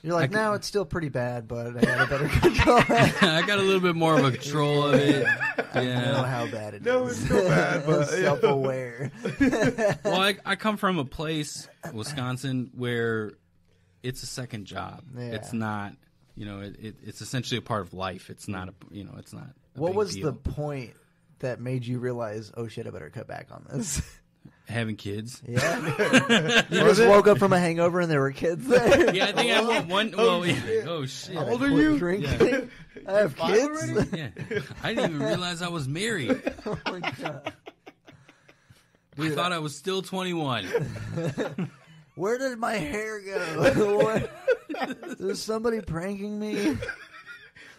You're like, no, it's still pretty bad, but I got a better control. I got a little bit more of a control of it. I Yeah. know how bad it is. No, it's still bad, but Self-aware. Well, I come from a place, Wisconsin, where it's a second job. Yeah. It's not, it's essentially a part of life. It's not it's not. What big was deal. the point that made you realize, oh shit, I better cut back on this? Having kids? Yeah. You just woke up from a hangover and there were kids there. Yeah, I think I went one. Well, oh shit! How old are you? Drinking. I have kids. Yeah, I didn't even realize I was married. Oh my god. I thought I was still 21. Where did my hair go? Is somebody pranking me?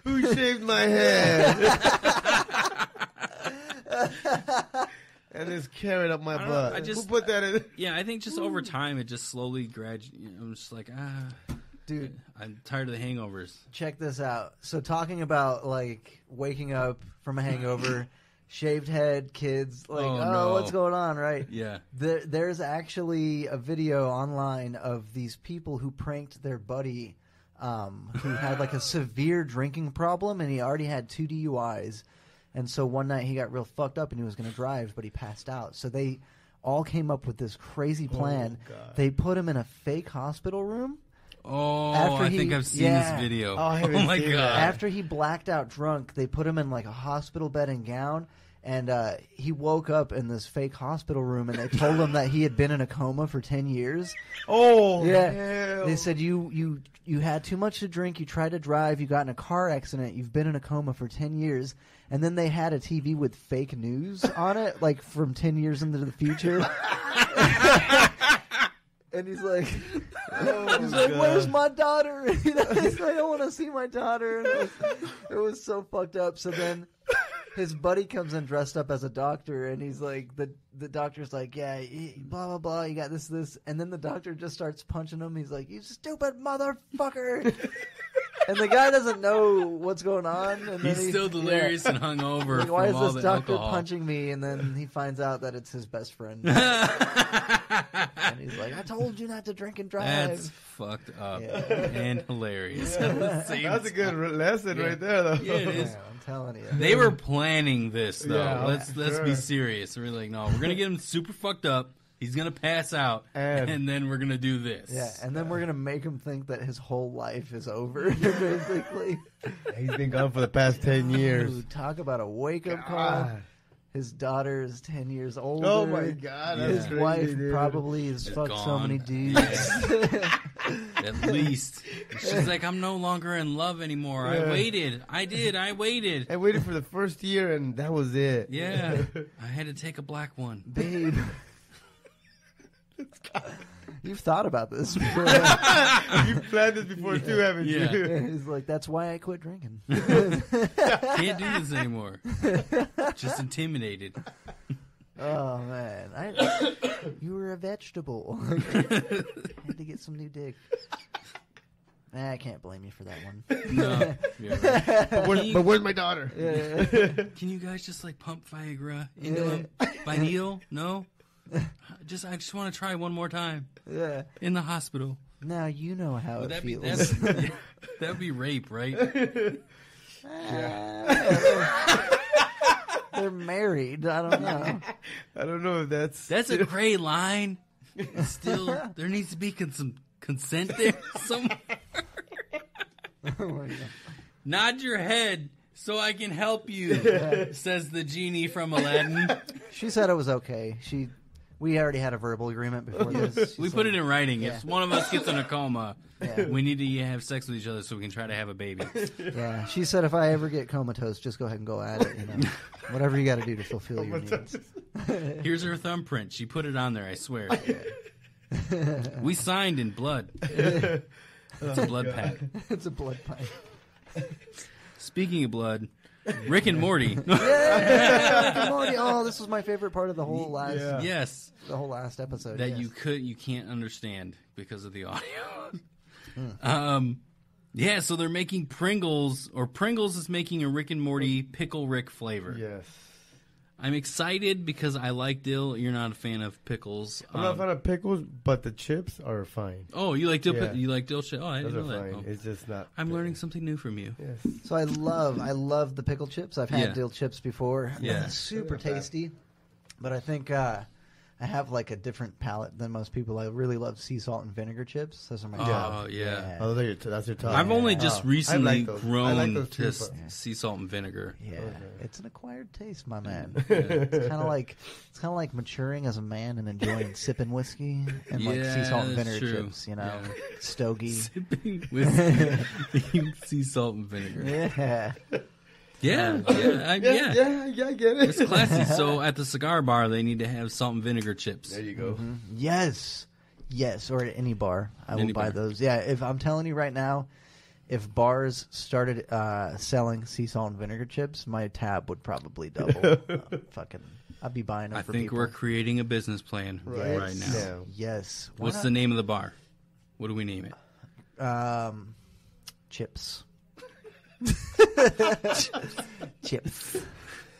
Who shaved my head? And this carrot up my butt. Who put that in? Yeah, I think just over time, it just slowly gradually. I'm just like, Dude, I'm tired of the hangovers. check this out. So talking about like waking up from a hangover, shaved head, kids, like, Oh, oh, no. what's going on, right? Yeah. There's actually a video online of these people who pranked their buddy who had like a severe drinking problem, and he already had 2 DUIs. And so one night he got real fucked up and he was going to drive, but he passed out. So they all came up with this crazy plan. God. They put him in a fake hospital room. Oh, After I he- think I've seen yeah. this video. Oh, I haven't my seen god! that. After he blacked out drunk, they put him in like a hospital bed and gown. And he woke up in this fake hospital room, and they told him that he had been in a coma for 10 years. Oh, Yeah. hell. They said, you had too much to drink, you tried to drive, you got in a car accident, you've been in a coma for 10 years. And then they had a TV with fake news on it, like from 10 years into the future. And he's like, where's my daughter? He's like, I don't want to see my daughter. And it was so fucked up. So then his buddy comes in dressed up as a doctor, and he's like, the doctor's like, yeah, blah, blah, blah, you got this. And then the doctor just starts punching him. He's like, you stupid motherfucker. And the guy doesn't know what's going on. And then He's still delirious and hungover Like, why from all is the this doctor alcohol. punching me? And then he finds out that it's his best friend. And he's like, I told you not to drink and drive. That's fucked up Yeah. and hilarious. At the same That's a good time. lesson right there, though. Yeah, it is. Yeah, I'm telling you. They were planning this though. Yeah, let's be sure. serious. We're like, no, we're gonna get him super fucked up. He's gonna pass out, and then we're gonna do this. Yeah, and then we're going to make him think that his whole life is over, basically. He's been gone for the past 10 years. Ooh, talk about a wake-up call. God. His daughter is 10 years older. Oh, my God. Yeah. That's His crazy, wife dude. probably has Is fucked so gone. many dudes. At least she's like, I'm no longer in love anymore. Yeah. I waited. I waited. I waited for the first year, and that was it. Yeah, I had to take a black one. Babe. You've thought about this before. You've planned this before, too, haven't Yeah. you? He's like, that's why I quit drinking. Can't do this anymore. Just intimidated. Oh, man. You were a vegetable. I had to get some new dick. I can't blame you for that one. No, you're right. But where's my daughter? Can you guys just like pump Viagra into him by needle? No. I just want to try one more time Yeah. in the hospital. Now you know how Would it that be feels. that'd be rape, right? They're married. I don't know. I don't know if that's... That's a gray line. Still, there needs to be some consent there somewhere. Oh my God. Nod your head so I can help you, says the genie from Aladdin. She said it was okay. We already had a verbal agreement before this. We She put said- it in writing. If one of us gets in a coma, Yeah. we need to have sex with each other so we can try to have a baby. Yeah, she said if I ever get comatose, just go ahead and go at it. Whatever you got to do to fulfill your needs. Here's her thumbprint. She put it on there, I swear. We signed in blood. It's a blood pact. It's a blood pipe. Speaking of blood, Rick and Morty. Rick and Morty. Oh, this was my favorite part of the whole last Yeah. Yes. the whole last episode. That yes. you can't understand because of the audio. Yeah, so they're making Pringles, or Pringles is making a Rick and Morty Pickle Rick flavor. Yes. I'm excited because I like dill. You're not a fan of pickles. I'm not a fan of pickles, but the chips are fine. Oh, you like dill? Yeah. You like dill chips? Oh, I Those didn't know are that. fine. Oh. It's just not. I'm learning something new from you. Yes. So I love the pickle chips. I've had Yeah. dill chips before. Yeah. Super tasty. But I think I have like a different palate than most people. I really love sea salt and vinegar chips. Those are my top. Oh, yeah. Oh, that's your top. I've only just recently I like grown those to too, but- sea salt and vinegar. Yeah, Okay. it's an acquired taste, my man. It's kind of like maturing as a man and enjoying sipping whiskey and like sea salt and that's vinegar true. chips. You know, Yeah. stogie. Sipping with sea salt and vinegar. Yeah. Yeah, Yeah, I get it. It's classy. So at the cigar bar, they need to have salt and vinegar chips. There you go. Yes, or at any bar, I will Any buy bar. those. Yeah, if I'm telling you right now, if bars started selling sea salt and vinegar chips, my tab would probably double. I'd be buying them I for think people. we're creating a business plan right now. Yeah. Yes. Why What's not? the name of the bar? What do we name it? Chips. Chips.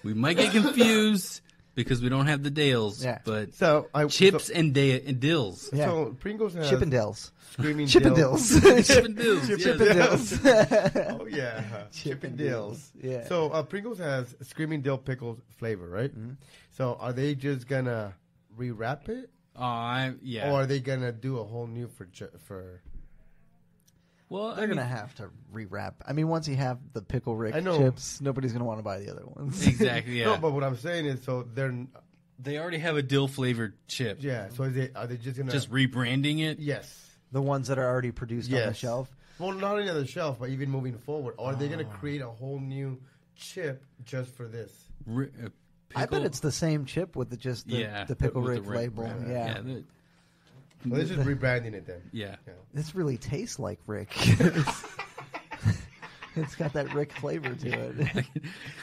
We might get confused because we don't have the Dales, Yeah. but So chips and dills. Yeah. So Pringles has Chippendales. screaming Chippendales. Chip and dills. yes. Chippendales. Oh yeah, Chippendales. Yeah. So Pringles has screaming dill pickle flavor, right? Mm-hmm. So are they just gonna rewrap it, Yeah. or are they gonna do a whole new for? Well, They're gonna have to rewrap. I mean, once you have the pickle Rick I know. chips, nobody's gonna want to buy the other ones. exactly. Yeah. No, but what I'm saying is, so they already have a dill flavored chip. yeah. So are they just gonna Just rebranding it. yes? The ones that are already produced on the Yes. shelf. Well, not only on the shelf, but even moving forward, or are they gonna create a whole new chip just for this? I bet it's the same chip with the pickle with Rick the label. brand. Yeah. Well, they're just rebranding it then. Yeah. This really tastes like Rick. It's got that Rick flavor to it.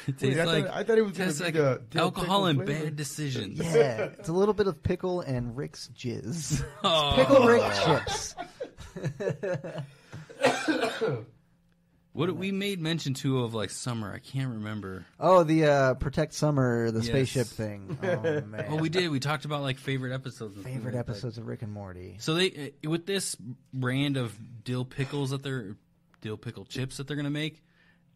It tastes I thought it was gonna tastes be like the dill alcohol pickle and flavor. bad decisions. Yeah, it's a little bit of pickle and Rick's jizz. Oh. Pickle Rick chips. What we made mention to of like summer? I can't remember. Oh, the Protect Summer, the Yes. spaceship thing. Oh man. Oh, we did. We talked about like favorite episodes. and Favorite things like that. episodes of Rick and Morty. So they with this brand of dill pickles dill pickle chips that they're gonna make,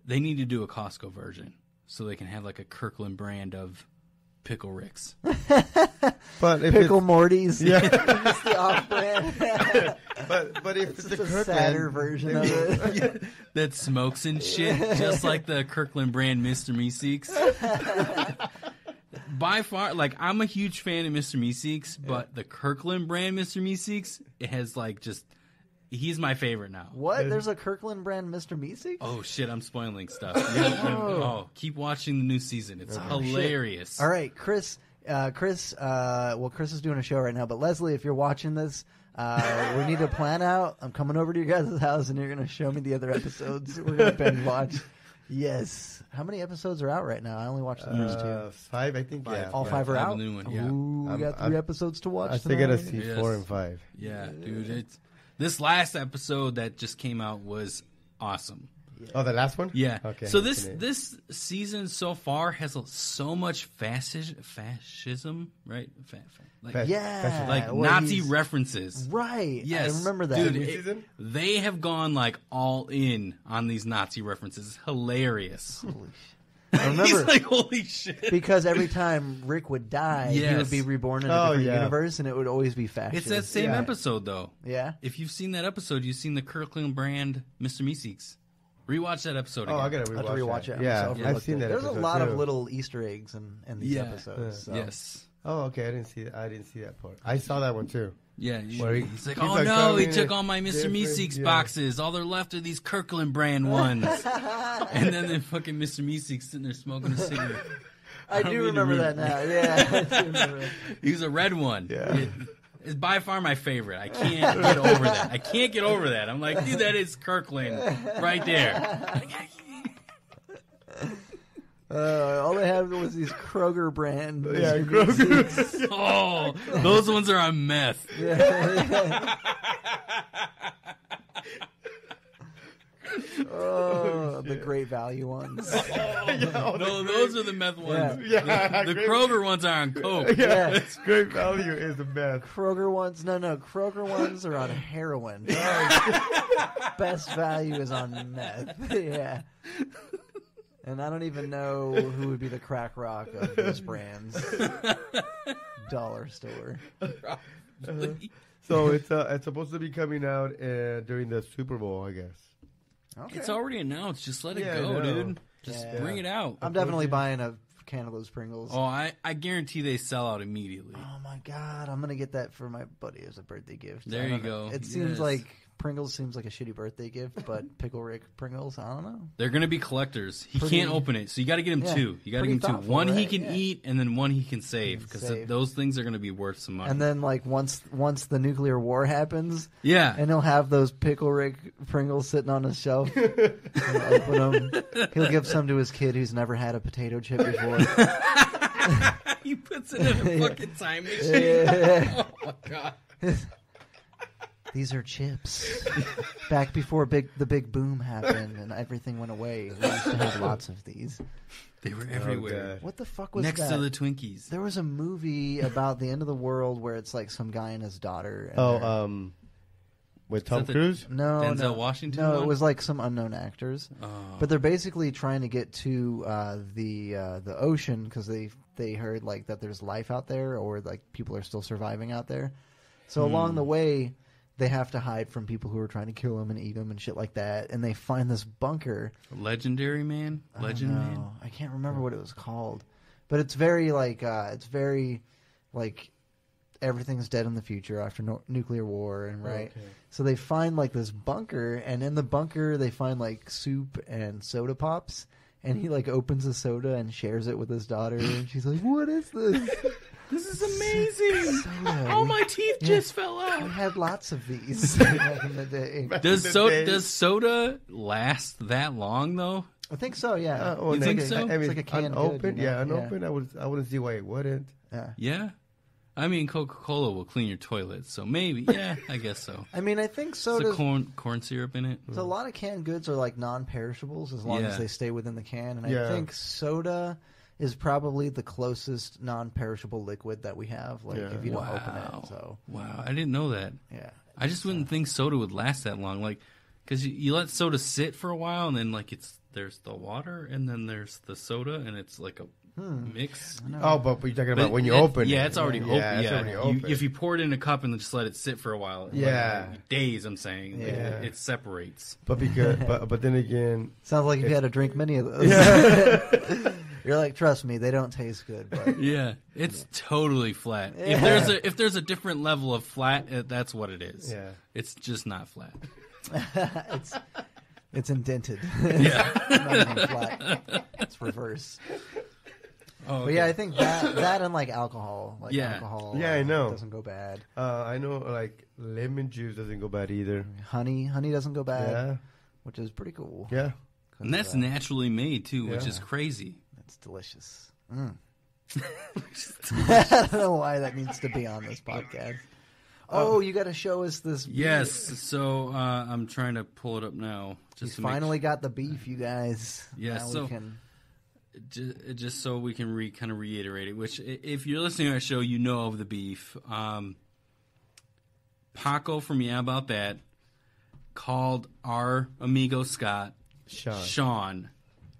they need to do a Costco version so they can have like a Kirkland brand of pickle Ricks. But if Pickle Morty's. Yeah. It's the off-brand. but if it's It's a a Kirkland sadder version of it. That smokes and shit, just like the Kirkland brand Mr. Meeseeks. By far, like I'm a huge fan of Mr. Meeseeks, but the Kirkland brand Mr. Meeseeks, it has like just he's my favorite now. What? There's a Kirkland brand Mr. Meeseeks? Oh shit, I'm spoiling stuff. Oh, keep watching the new season. It's hilarious. All right, Chris. Chris is doing a show right now, but Leslie, if you're watching this, we need to plan out. I'm coming over to your guys' house, and you're going to show me the other episodes. We're going to binge watch. Yes. How many episodes are out right now? I only watched the first two. 5, I think. Yeah, All five are Five, out? a new one, yeah. Ooh, we got 3 episodes to watch I still gotta tonight. see Yes. 4 and 5. Yeah, dude. It's this last episode that just came out was awesome. Oh, the last one? Yeah. Okay. So I've seen it. this season so far has so much fascism, right? Like, Yeah. like where Nazi he's- references. Right. Yes, I remember that. Dude, New season? they have gone like all in on these Nazi references. It's hilarious. I remember He's like, holy shit. because every time Rick would die, he Yes. would be reborn in a Oh, different yeah. universe, and it would always be fascist. It's that same Yeah. episode though. Yeah. If you've seen that episode, you've seen the Kirkland brand Mr. Meeseeks. Rewatch that episode Oh, again. I gotta I have to rewatch rewatch that. it. Yeah, So I've overlooked seen it. that. There's a episode, lot of too. little Easter eggs in these Yeah. episodes. So. Yes. Oh, okay. I didn't see that part. I saw that one too. Yeah, Where he's like, he's oh like no, he coming took in all my Mr. different- Meeseeks yeah. boxes. All they're left are these Kirkland brand ones. And then the fucking Mr. Meeseeks sitting there smoking a cigarette. I don't do mean to remember ruin- that now. Yeah. I do remember that. He's a red one. Yeah. It's by far my favorite. I can't get over that. I can't get over that. I'm like, dude, that is Kirkland right there. All they had was these Kroger brand. Yeah, Mr. Kroger. Meeseeks. Oh, those ones are on meth. The great value ones. No, those are the meth ones. Yeah. The Kroger ones are on Coke. Yeah, great value is the best. Kroger ones, no. Kroger ones are on heroin. Best value is on meth. Yeah. And I don't even know who would be the crack rock of those brands. Dollar store. So it's supposed to be coming out during the Super Bowl, I guess. Okay. It's already announced. Just let it Yeah, I go, know. dude. Just bring it out. I'm definitely buying a can of those Pringles. Oh, I guarantee they sell out immediately. Oh my god, I'm gonna get that for my buddy as a birthday gift. There you go. It seems like Pringles seems like a shitty birthday gift, but Pickle Rick Pringles, I don't know. They're going to be collectors. He can't open it, so you got to get him two. You got to Pretty get him two. thoughtful, One he right? can Yeah. eat, and then one he can save, because Save. those things are going to be worth some money. And then like once the nuclear war happens, yeah, and he'll have those Pickle Rick Pringles sitting on his shelf. He'll open them. He'll give some to his kid who's never had a potato chip before. he puts it in a fucking time machine. Oh my god. These are chips. Back before the big boom happened and everything went away, we used to have lots of these. They were everywhere. What the fuck was Next that? to the Twinkies. There was a movie about the end of the world where it's like some guy and his daughter. And With Tom that the- Cruise? no, Denzel Washington No, one? it was like some unknown actors. Oh. But they're basically trying to get to the ocean because they heard like that there's life out there, or like people are still surviving out there. So along the way, they have to hide from people who are trying to kill them and eat them and shit like that. And they find this bunker. Legendary Man? Legend Man? I can't remember what it was called, but it's very like everything's dead in the future after nuclear war, and right. Okay. So they find like this bunker, and in the bunker they find like soup and soda pops. And he like opens a soda and shares it with his daughter, and she's like, "What is this? This is amazing! Soda. Oh, my teeth just fell We out! had lots of these back in the day." Does soda last that long, though? I think so. Yeah. You think so? I mean, It's like a canned unopened. good, you know? Unopened. I wouldn't see why it wouldn't. Yeah. Yeah? I mean, Coca-Cola will clean your toilet, so maybe. Yeah, I guess so. I mean, I think Is soda. the corn syrup in it? So a lot of canned goods are like non-perishables as long as Yeah. they stay within the can, and I Yeah. think soda is probably the closest non-perishable liquid that we have. Like if you don't open it, so Wow, I didn't know that. yeah. I just wouldn't think soda would last that long. Like, because you let soda sit for a while, and then like there's the water, and then there's the soda, and it's like a mix. Oh, but you're talking about But when you it- open it. Yeah, it's already open. Yeah, it's Yeah, already open. if you pour it in a cup and just let it sit for a while, Yeah. like days. I'm saying, like, Yeah. it separates. But but then again, Sounds like you had to drink many of those. You're like, trust me, they don't taste good. But Yeah, it's totally flat. Yeah. If there's a different level of flat, that's what it is. Yeah. It's just not flat. it's indented. Yeah. Not even flat. It's reverse. Oh, But yeah, I think that and like alcohol, Yeah. alcohol. Yeah, I know. Doesn't go bad. I know like lemon juice doesn't go bad either. Honey doesn't go bad, Yeah, which is pretty cool. yeah. and that's naturally made too, which Yeah. is crazy. It's delicious. I don't know why that needs to be on this podcast. Oh, you got to show us this. Yes, so I'm trying to pull it up now. He's Just to make finally got the beef, you guys. Yeah, Now so- we can. just so we can kind of reiterate it, which if you're listening to our show, you know of the beef. Paco from Yeah About That called our amigo Scott Sean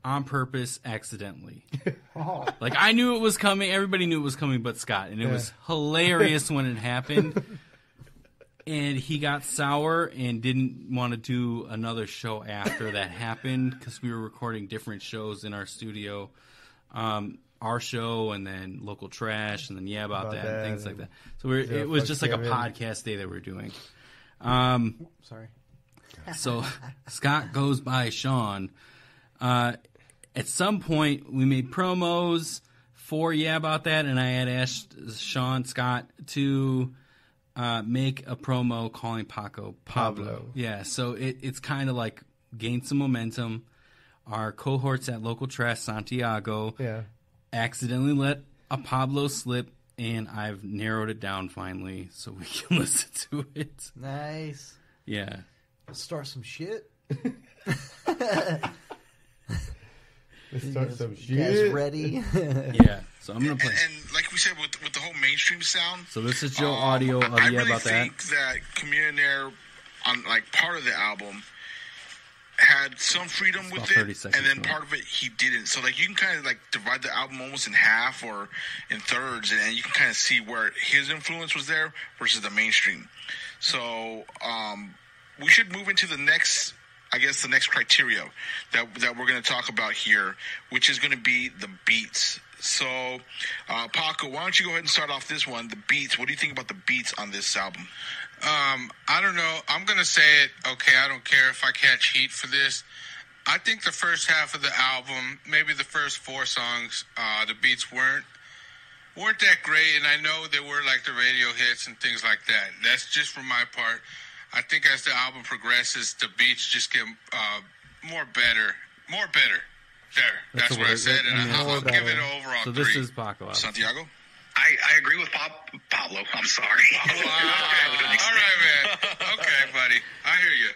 on purpose accidentally. Like, I knew it was coming. Everybody knew it was coming but Scott. And it was hilarious when it happened. And he got sour and didn't want to do another show after that happened because we were recording different shows in our studio. Our show and then Local Trash and then Yeah About That and things like that. So it was just like a podcast day that we're doing. Sorry. So Scott goes by Sean. At some point, we made promos for Yeah About That, and I had asked Scott to make a promo calling Paco Pablo. Yeah, so it's kind of like gained some momentum. Our cohorts at Local Trash Santiago accidentally let a Pablo slip, and I've narrowed it down finally so we can listen to it. Nice. Yeah. Let's start some shit. Let's start some You guys shit. ready? Yeah. So I'm gonna play. And like we said, with the whole mainstream sound. So this is Joe audio of I Yeah really About That. think that Communionnaire, on like part of the album, had some freedom with about it, 30 seconds and then long. part of it he didn't. So like you can kind of like divide the album almost in half or in thirds, and you can kind of see where his influence was there versus the mainstream. So we should move into the next, I guess, the next criteria that we're going to talk about here, which is going to be the beats. So, Paco, why don't you go ahead and start off this one, the beats. What do you think about the beats on this album? I don't know. I'm going to say it. Okay, I don't care if I catch heat for this. I think the first half of the album, maybe the first 4 songs, the beats weren't that great, and I know they were like the radio hits and things like that. That's just for my part. I think as the album progresses, the beats just get more better. There, that's what I said, and I'll give it an overall 3. So this is Paco. Santiago? I agree with Pablo. I'm sorry. All right, man. Okay, buddy. I hear you.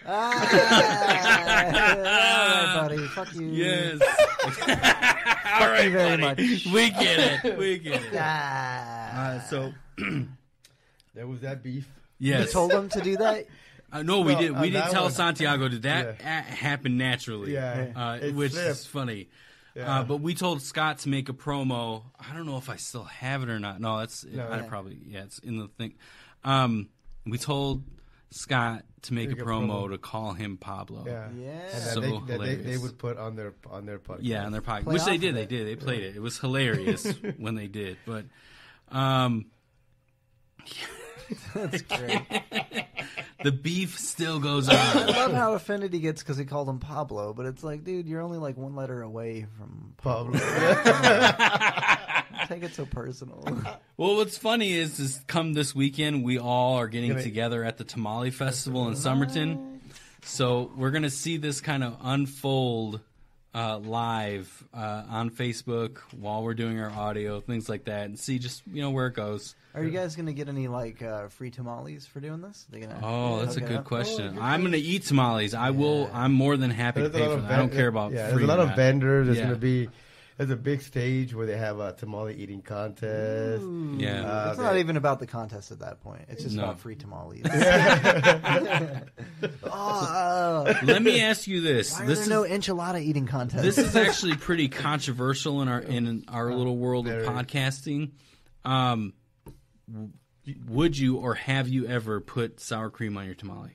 All right, buddy. Fuck you. Yes. Fuck you very much. We get it. So There was that beef. yes. You told him to do that? No, we No, did. We on didn't that tell one. Santiago. Did that happen naturally? Yeah, it which slipped. is funny. Yeah. But we told Scott to make a promo. I don't know if I still have it or not. No, it's probably it's in the thing. We told Scott to make a promo to call him Pablo. Yeah. Yeah. And So that they hilarious. would put on their podcast. Yeah, on their podcast, Play which they off did. of They it. did. They played it. It was hilarious when they did. But That's great. the beef still goes I on. love how offended he gets because he called him Pablo, but it's like, dude, you're only like 1 letter away from Pablo. Take it so personal. Well, what's funny is come this weekend, we all are getting together at the Tamale Festival in Somerton. So we're going to see this kind of unfold live on Facebook while we're doing our audio, things like that, and see just where it goes. Are you guys gonna get any like free tamales for doing this? Oh, that's a Okay. good question. I'm going to eat tamales. I will. I'm more than happy to There's a pay lot for of that. I don't care about yeah. free There's a lot or of not. vendors. There's Yeah. gonna be. There's a big stage where they have a tamale eating contest. Yeah. It's not even about the contest at that point. It's just No. about free tamales. Let me ask you this. Why are This there is no enchilada eating contests? this is actually pretty controversial in our little world of podcasting. Would you or have you ever put sour cream on your tamale?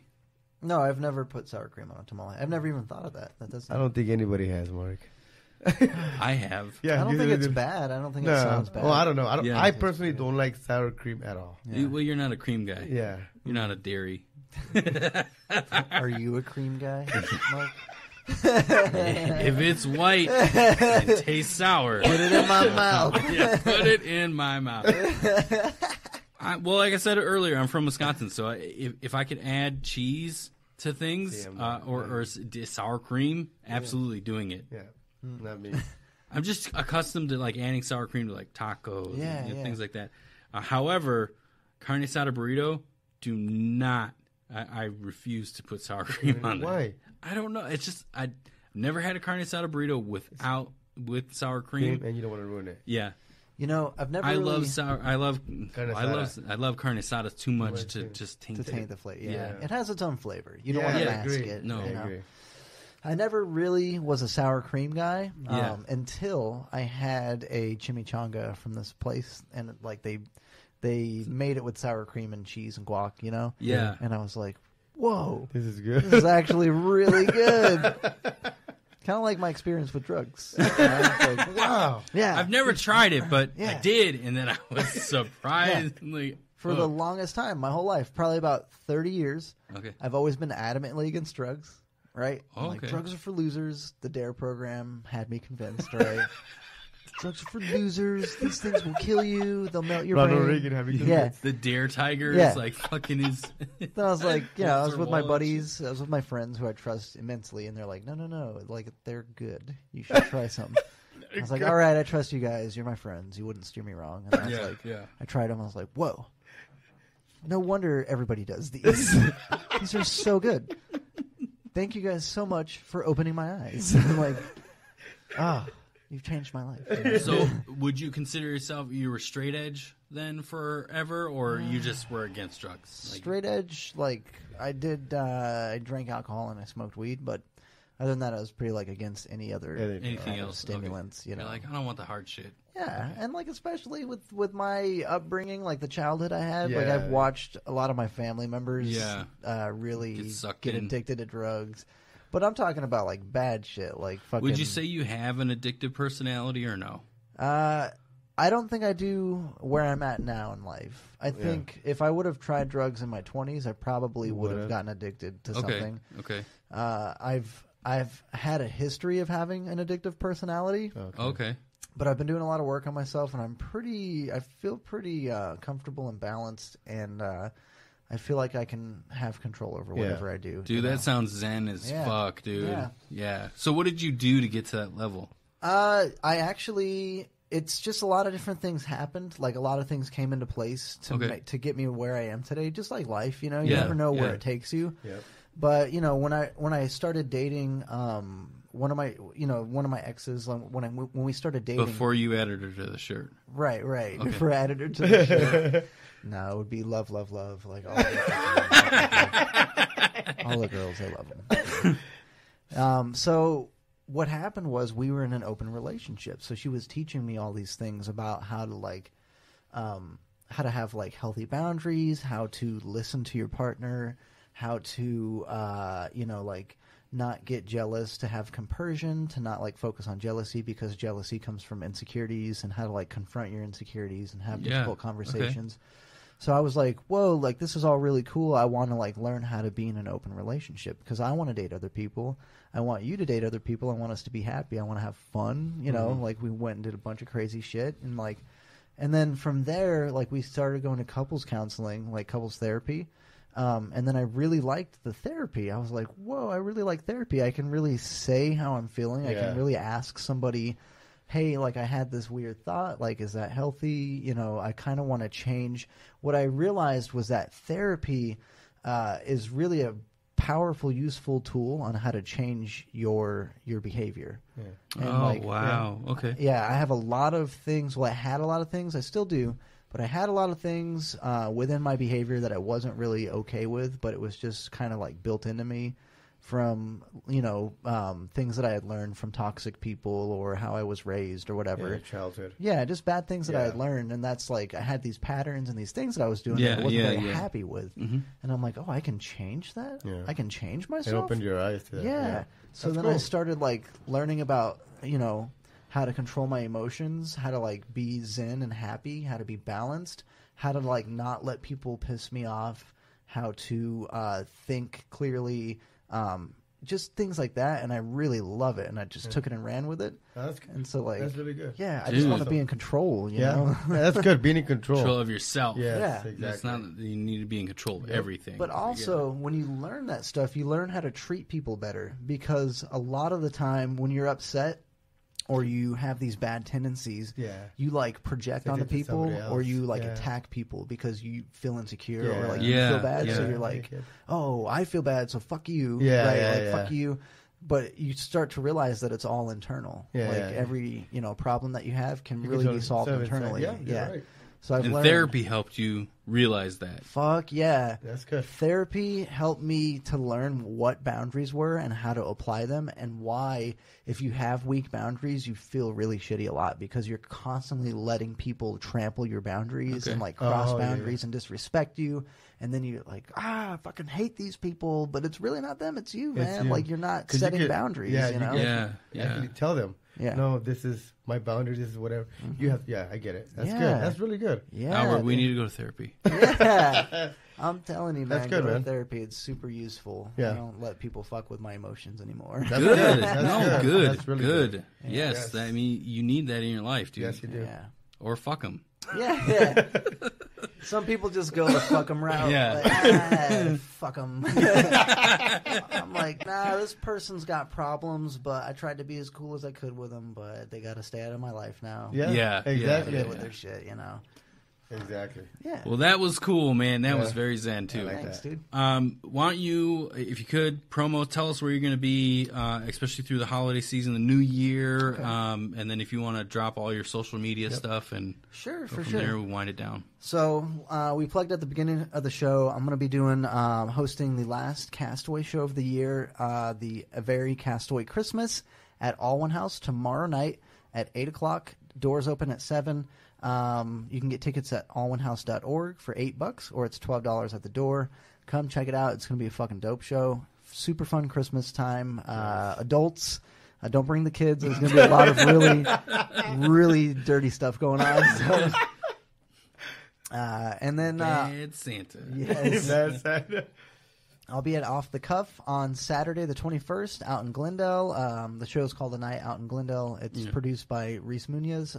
No, I've never put sour cream on a tamale. I've never even thought of that. That doesn't. I don't think anybody has, Mark. I have. Yeah, I don't you think it's do. bad. I don't think No, it sounds bad. well, I don't know. Yeah. I personally don't like sour cream at all. Well, you're not a cream guy. Yeah. You're not a dairy. Are you a cream guy, Mark? If it's white and tastes sour, Put it in my mouth. yeah, put it in my mouth. Well, like I said earlier, I'm from Wisconsin, so if I could add cheese to things or sour cream, absolutely doing it. Yeah. Not me. I'm just accustomed to like adding sour cream to like tacos and things like that. However, carne asada burrito, do not. I refuse to put sour cream on there. Why? I don't know. It's just I've never had a carne asada burrito with sour cream. And you don't want to ruin it. Yeah. You know, I've never. I really love sour. I love carne asada too much to too. just taint to taint it. the flavor. Yeah. It has its own flavor. You don't Yeah, want to I mask agree. it. No. I you know? agree. I never really was a sour cream guy Yeah. until I had a chimichanga from this place, and like they made it with sour cream and cheese and guac, you know. Yeah. And I was like, whoa, This is good. this is actually really good. Kind of like my experience with drugs. You know? Like, Wow. yeah. I've never tried it, but I Yeah. did, and then I was surprisingly For the longest time, my whole life, probably about 30 years, Okay. I've always been adamantly against drugs, right? Oh, Like, okay. drugs are for losers. The DARE program had me convinced, right? Drugs are for losers. These things will kill you. They'll melt your Ronald brain. Reagan having Yeah. The Dare Tiger Yeah. is like fucking his. Then I was like, I was Walter with my Wallace. buddies. I was with my friends who I trust immensely, and they're like, no. Like, they're good. You should try some. I was like, all right, I trust you guys. You're my friends. You wouldn't steer me wrong. And I was like, I tried them. I was like, whoa. No wonder everybody does these. These are so good. thank you guys so much for opening my eyes. I'm like, you've changed my life. So, would you consider yourself you were straight edge then forever, or you just were against drugs? Like, Straight edge, like I did. I drank alcohol and I smoked weed, but other than that, I was pretty like against any other anything else? stimulants. Okay. You know, You're like, I don't want the hard shit. yeah, and like especially with my upbringing, like the childhood I had, like Yeah. I've watched a lot of my family members, really Get sucked get in. addicted to drugs. But I'm talking about like bad shit, like fucking. Would you say you have an addictive personality or no? I don't think I do where I'm at now in life. I think if I would have tried drugs in my 20s, I probably would have gotten addicted to something. Okay. I've had a history of having an addictive personality. Okay. But I've been doing a lot of work on myself, and I feel pretty comfortable and balanced, and I feel like I can have control over whatever I do. Dude, that sounds zen as fuck, dude. Yeah. So what did you do to get to that level? It's just a lot of different things happened. Like a lot of things came into place to get me where I am today. Just like life, you know, you never know where it takes you. Yeah. But you know, when I started dating, one of my exes, when we started dating, Before you added her to the shirt, right. Okay. Before I added her to the shirt, no, it would be love, like all the girls, they love them. So what happened was we were in an open relationship. So she was teaching me all these things about how to have like healthy boundaries, how to listen to your partner, how to, like not get jealous, to have compersion, to not like focus on jealousy because jealousy comes from insecurities, and how to like confront your insecurities and have difficult conversations. Okay. So I was like, whoa, like this is all really cool. I want to like learn how to be in an open relationship because I want to date other people. I want you to date other people. I want us to be happy. I want to have fun. You know, like we went and did a bunch of crazy shit, and then from there, like we started going to couples counseling, like couples therapy. And then I really liked the therapy. I was like, whoa, I really like therapy. I can really say how I'm feeling. I can really ask somebody, hey, like I had this weird thought, like, is that healthy? You know, I kind of want to change. What I realized was that therapy is really a powerful, useful tool on how to change your behavior. Yeah. And wow. Okay. Yeah, I have a lot of things. Well, I had a lot of things. I still do. But I had a lot of things within my behavior that I wasn't really okay with, but it was just kind of like built into me from, things that I had learned from toxic people or how I was raised or whatever. Yeah, childhood. Yeah, just bad things that I had learned. And that's like I had these patterns and these things that I was doing that I wasn't very happy with. Mm-hmm. And I'm like, oh, I can change that? Yeah. I can change myself? It opened your eyes to that. Yeah. So then I started like learning about, how to control my emotions, how to like be zen and happy, how to be balanced, how to like not let people piss me off, how to think clearly, just things like that. And I really love it. And I just took it and ran with it. That's good. And so like, that's really good. Yeah, I just want to be in control, you know? That's good, being in control. Control of yourself. Yes, yeah. exactly. It's not that you need to be in control of everything. But also, when you learn that stuff, you learn how to treat people better. Because a lot of the time when you're upset, or you have these bad tendencies, you like project onto people, or you like attack people because you feel insecure or like you feel bad. So you're like, oh, I feel bad, so fuck you, fuck you. But you start to realize that it's all internal. Every problem that you have can really be solved internally. Right. So I've learned, therapy helped you realize that. Fuck yeah. That's good. Therapy helped me to learn what boundaries were and how to apply them, and why if you have weak boundaries, you feel really shitty a lot because you're constantly letting people trample your boundaries and like cross boundaries and disrespect you. And then you're like, I fucking hate these people, but it's really not them, it's you, man. Like you're not setting boundaries, you know? You tell them. Yeah. No, this is my boundary. This is whatever. You have. Yeah, I get it. That's good. That's really good. Yeah. Albert, we need to go to therapy. Yeah. I'm telling you, man. That's good, go man. to therapy. It's super useful. Yeah. I don't let people fuck with my emotions anymore. That's good. That's good. That's really good. Yes. I mean, you need that in your life, dude. Yes, you do. Yeah. Or fuck them. Yeah. Some people just go the fuck 'em route. Yeah. Like, fuck 'em. I'm like, nah, this person's got problems, but I tried to be as cool as I could with them, but they got to stay out of my life now. Yeah. Exactly. Deal with their shit, you know. Exactly. Yeah. Well, that was cool, man. That was very zen, too. Thanks, dude. Why don't you, if you could, tell us where you're going to be, especially through the holiday season, the new year, and then if you want to drop all your social media stuff and Sure, go for from sure. there, we'll wind it down. So we plugged at the beginning of the show. I'm going to be doing hosting the last Castaway show of the year, the A Very Castaway Christmas at All One House tomorrow night at 8 o'clock. Doors open at 7. You can get tickets at allonehouse.org for $8, or it's $12 at the door. Come check it out. It's going to be a fucking dope show. Super fun Christmas time. Adults, don't bring the kids. There's going to be a lot of really, really dirty stuff going on. So. And then Bad Santa. yes, I'll be at Off the Cuff on Saturday the 21st out in Glendale. The show's called A Night Out in Glendale. It's produced by Reese Munoz.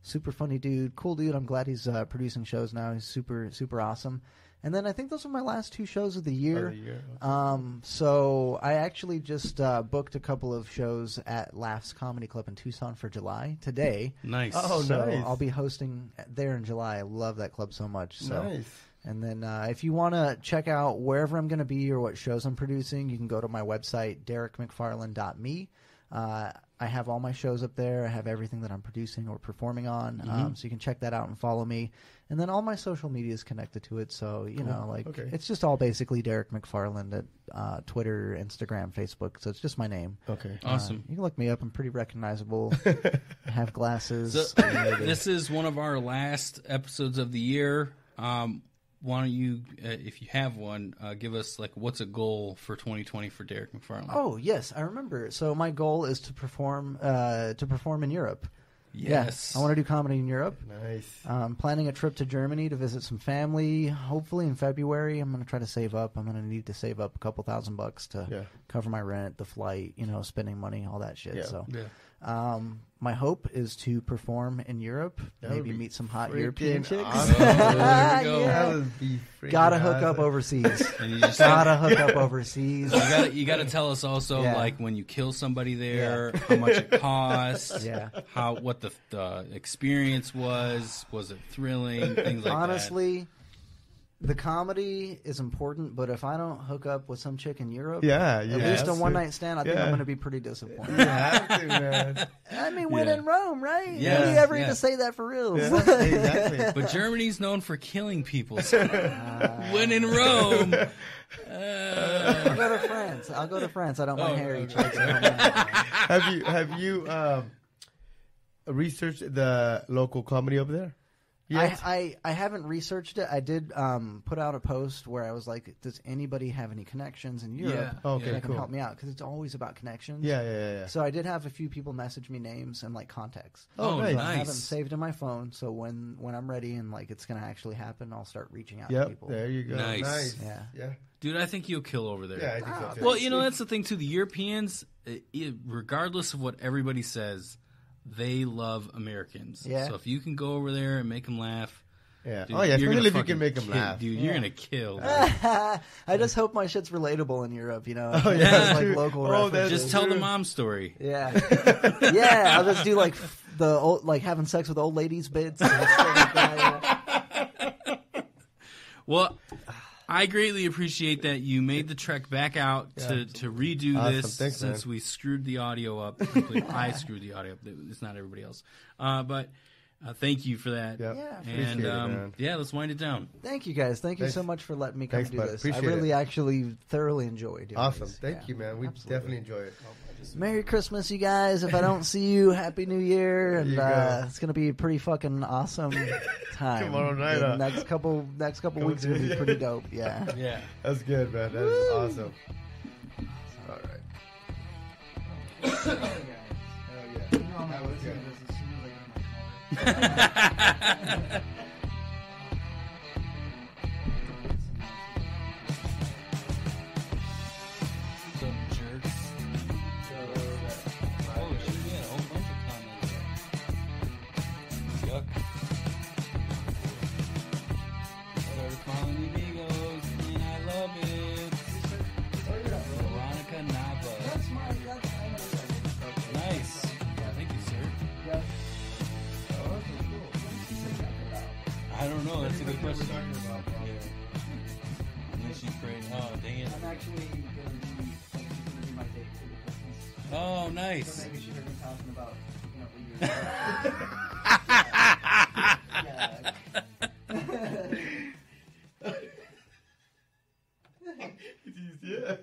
Super funny dude, cool dude. I'm glad he's producing shows now. He's super, super awesome. And then I think those are my last 2 shows of the year. So I actually just booked a couple of shows at Laughs Comedy Club in Tucson for July today. Nice. Oh, So nice. I'll be hosting there in July. I love that club so much. So. Nice. And then if you want to check out wherever I'm going to be or what shows I'm producing, you can go to my website, derekmcfarland.me. I have all my shows up there. I have everything that I'm producing or performing on. So you can check that out and follow me. And then all my social media is connected to it. So, you know, it's just all basically Derek McFarland at Twitter, Instagram, Facebook. So it's just my name. Okay. Awesome. You can look me up. I'm pretty recognizable. I have glasses. So, this is one of our last episodes of the year. Why don't you, if you have one, give us what's a goal for 2020 for Derek McFarland? Oh yes, I remember. So my goal is to perform in Europe. Yes, I want to do comedy in Europe. Nice. I'm planning a trip to Germany to visit some family. Hopefully in February. I'm going to try to save up. I'm going to need to save up a couple $1,000 to cover my rent, the flight, spending money, all that shit. Yeah. So. Yeah. My hope is to perform in Europe, maybe meet some hot European chicks. Awesome. There we go. Yeah. That would be freaking Gotta hook up awesome. overseas. And you just Gotta hook up overseas. you got to tell us also when you kill somebody there, Yeah. how much it cost, Yeah. what the experience was it thrilling, things like Honestly, the comedy is important, but if I don't hook up with some chick in Europe, Yeah, at least a one-night stand, I think I'm going to be pretty disappointed. You have to, man. I mean, when in Rome, right? Yeah, When do you ever yeah. get to say that for real? Yeah, exactly. that. But Germany's known for killing people. So when in Rome, I'll go to France. I don't mind hairy chicks. I don't mind Have you researched the local comedy over there? Yes. I haven't researched it. I did put out a post where I was like, does anybody have any connections in Europe Okay, that can cool. help me out? Because it's always about connections. Yeah. So I did have a few people message me names and contacts. Oh, nice. nice. I have them saved in my phone, so when I'm ready and it's going to actually happen, I'll start reaching out to Yep, people. there you go. Nice. Yeah. Dude, I think you'll kill over there. Yeah, I think so too. Well, that's the thing too. The Europeans, regardless of what everybody says, they love Americans. Yeah. So if you can go over there and make them laugh, Yeah. dude, Oh, yeah, you're especially gonna if you fucking can make them kill, laugh. dude. You're gonna kill. I just hope my shit's relatable in Europe, Oh, It yeah. has, local Oh, that's references. Just tell the mom story. Yeah. Yeah, I'll just do the old, having sex with old ladies bits. And stuff like that, Well, I greatly appreciate that you made the trek back out to redo Awesome. this Thanks, since man. we screwed the audio up. completely. I screwed the audio up. It's not everybody else. But thank you for that. Yep. Yeah. Appreciate it, man. Let's wind it down. Thank you guys. Thank you Thanks. so much for letting me come Thanks, do bud. this. Appreciate I really it. actually thoroughly enjoy doing Awesome. this. Thank Yeah, you, man. We absolutely. definitely enjoy it. Merry Christmas, you guys. If I don't see you, Happy New Year. And you go. it's going to be a pretty fucking awesome time. Tomorrow night, The huh? next couple weeks are going to be pretty dope. Yeah. Yeah. That's good, man. That is awesome. All right. Hell yeah. That was good. Some jerks. Oh, shit, yeah, a whole bunch of comments. Yuck. Whatever, calling me Migos, and I love it. Veronica Nava. Nice. Thank you, sir. I don't know. That's a good question. Talking about, Bob. Yeah. And then she prayed. Oh, dang it. I'm actually going to be my date for the Christmas. Oh, So nice. maybe she heard me talking about, Yeah.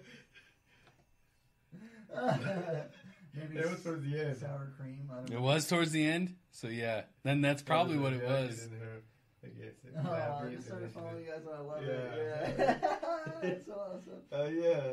maybe It was towards the end. sour cream. I don't It know. was towards the end? So, yeah. Then that's probably what it was. I guess it. Oh, I just started following you guys and I love it. Yeah. Yeah. That's so awesome. Oh, yeah.